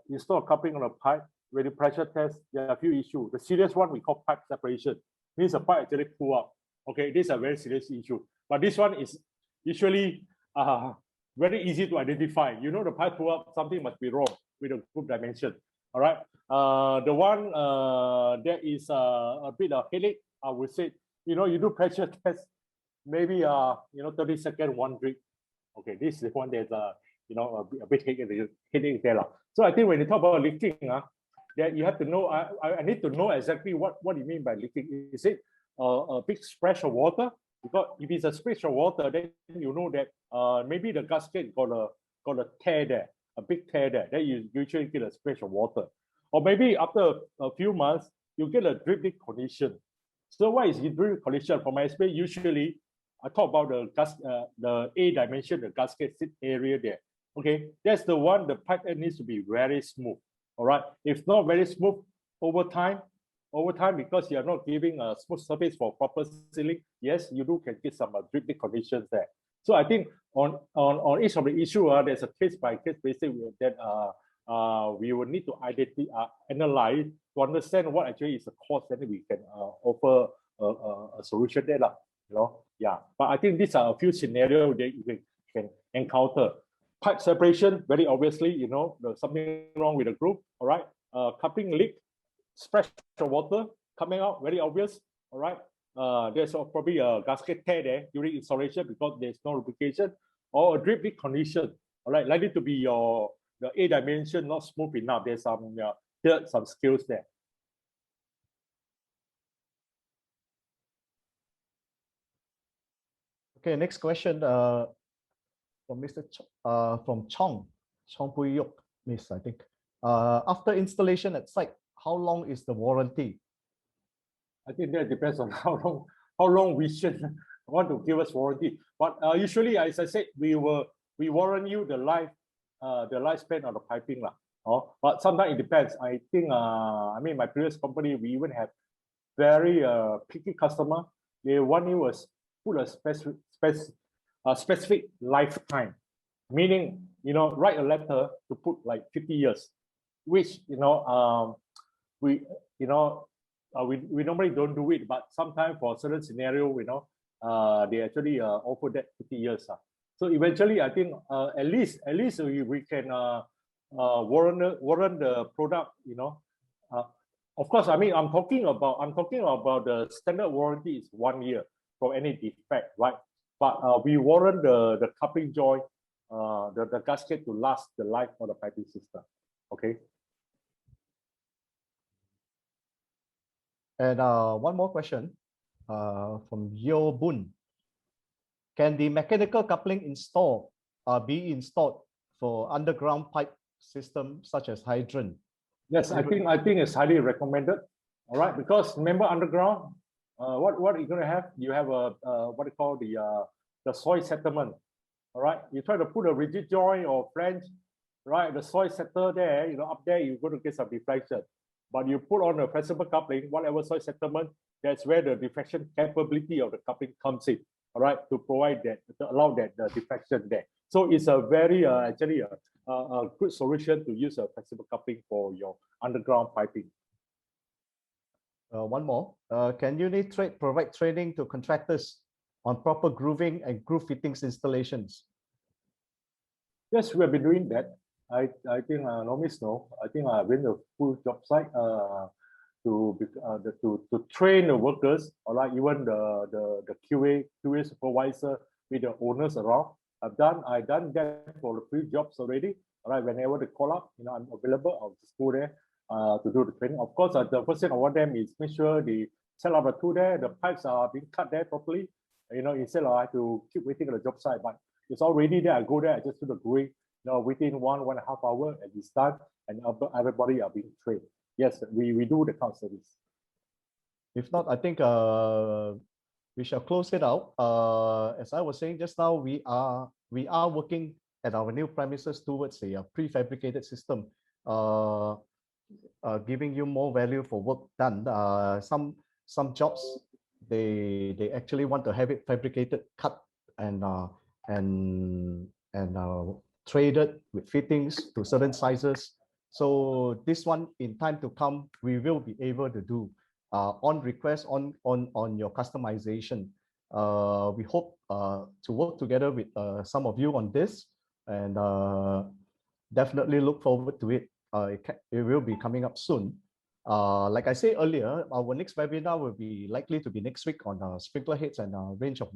install a coupling on a pipe, when you pressure test, there are a few issues. The serious one we call pipe separation. Means the pipe actually pull up. Okay, this is a very serious issue. But this one is usually very easy to identify. The pipe pull up, something must be wrong with the groove dimension. All right. The one that is a bit of headache, I would say, you do pressure test, maybe 30 seconds, one drip. Okay, this is the one that's a bit headache there. So I think when you talk about leaking, that you have to know, I need to know exactly what you mean by leaking. Is it a big splash of water? Because if it's a splash of water, then you know that maybe the gasket got a tear there, a big tear there. Then you usually get a splash of water. Or maybe after a few months, you get a dripping condition. So what is dripping condition? For my experience, usually I talk about the A dimension, the gasket sit area there. Okay, that's the one the pipe end needs to be very smooth. All right, if not very smooth over time, because you are not giving a smooth surface for proper sealing, yes, you can get some dripping conditions there. So I think on each of the issue, there's a case by case basis that we will need to analyze to understand what actually is the cause, and we can offer a solution there, Yeah, but I think these are a few scenarios that you can encounter. Pipe separation, very obviously, there's something wrong with the groove. All right, coupling leak, splash of water coming out, very obvious. All right, there's probably a gasket tear there during installation because there's no lubrication, or a drip leak condition. All right, likely to be the A dimension not smooth enough. There's some scales there. Okay, next question from Mr. From Chong Pui Yok, Miss, I think. After installation at site, how long is the warranty? I think that depends on how long we should want to give us warranty. But usually, as I said, we warrant you the lifespan of the piping. But sometimes it depends. I think my previous company, we even have very picky customer. They want you to put a specific lifetime, meaning write a letter to put like 50 years, which we normally don't do it, but sometimes for certain scenario, they actually offer that 50 years. So eventually, I think at least we can warrant the product. Of course, I mean I'm talking about the standard warranty is 1 year for any defect, right? But we warrant the coupling joint, the gasket to last the life of the piping system. Okay. And one more question from Yo Bun. Can the mechanical coupling be installed for underground pipe system such as hydrant? Yes, I think it's highly recommended. All right, because remember underground, what you're gonna have? You have a what they call the soil settlement. All right, you try to put a rigid joint or flange, right? The soil settle there, up there you're going to get some deflection. But you put on a flexible coupling, whatever soil settlement, that's where the deflection capability of the coupling comes in. All right, to provide that, to allow that deflection there. So it's a very actually a good solution to use a flexible coupling for your underground piping. One more. Can Unitrade provide training to contractors on proper grooving and groove fittings installations? Yes, we have been doing that. I think Nomis know. I think I've been to a full job site to train the workers. All right, even the QA supervisor with the owners around. I've done that for a few jobs already. All right, whenever they call up, I'm available. I'll just go there to do the training. Of course, the first thing I want them is make sure they set up the tool there, the pipes are being cut there properly. Instead of I have to keep waiting at the job site, but it's already there. I go there, I just do the gluing. Within 1.5 hours, and it's done, and everybody are being trained. Yes, we do the kind of service. If not, I think we shall close it out. As I was saying just now, we are working at our new premises towards a prefabricated system, giving you more value for work done. Some jobs they actually want to have it fabricated, cut and traded with fittings to certain sizes. So this one, in time to come, we will be able to do on request on your customization. We hope to work together with some of you on this, and definitely look forward to it. It will be coming up soon. Like I said earlier, our next webinar will be likely to be next week on sprinkler heads and a range of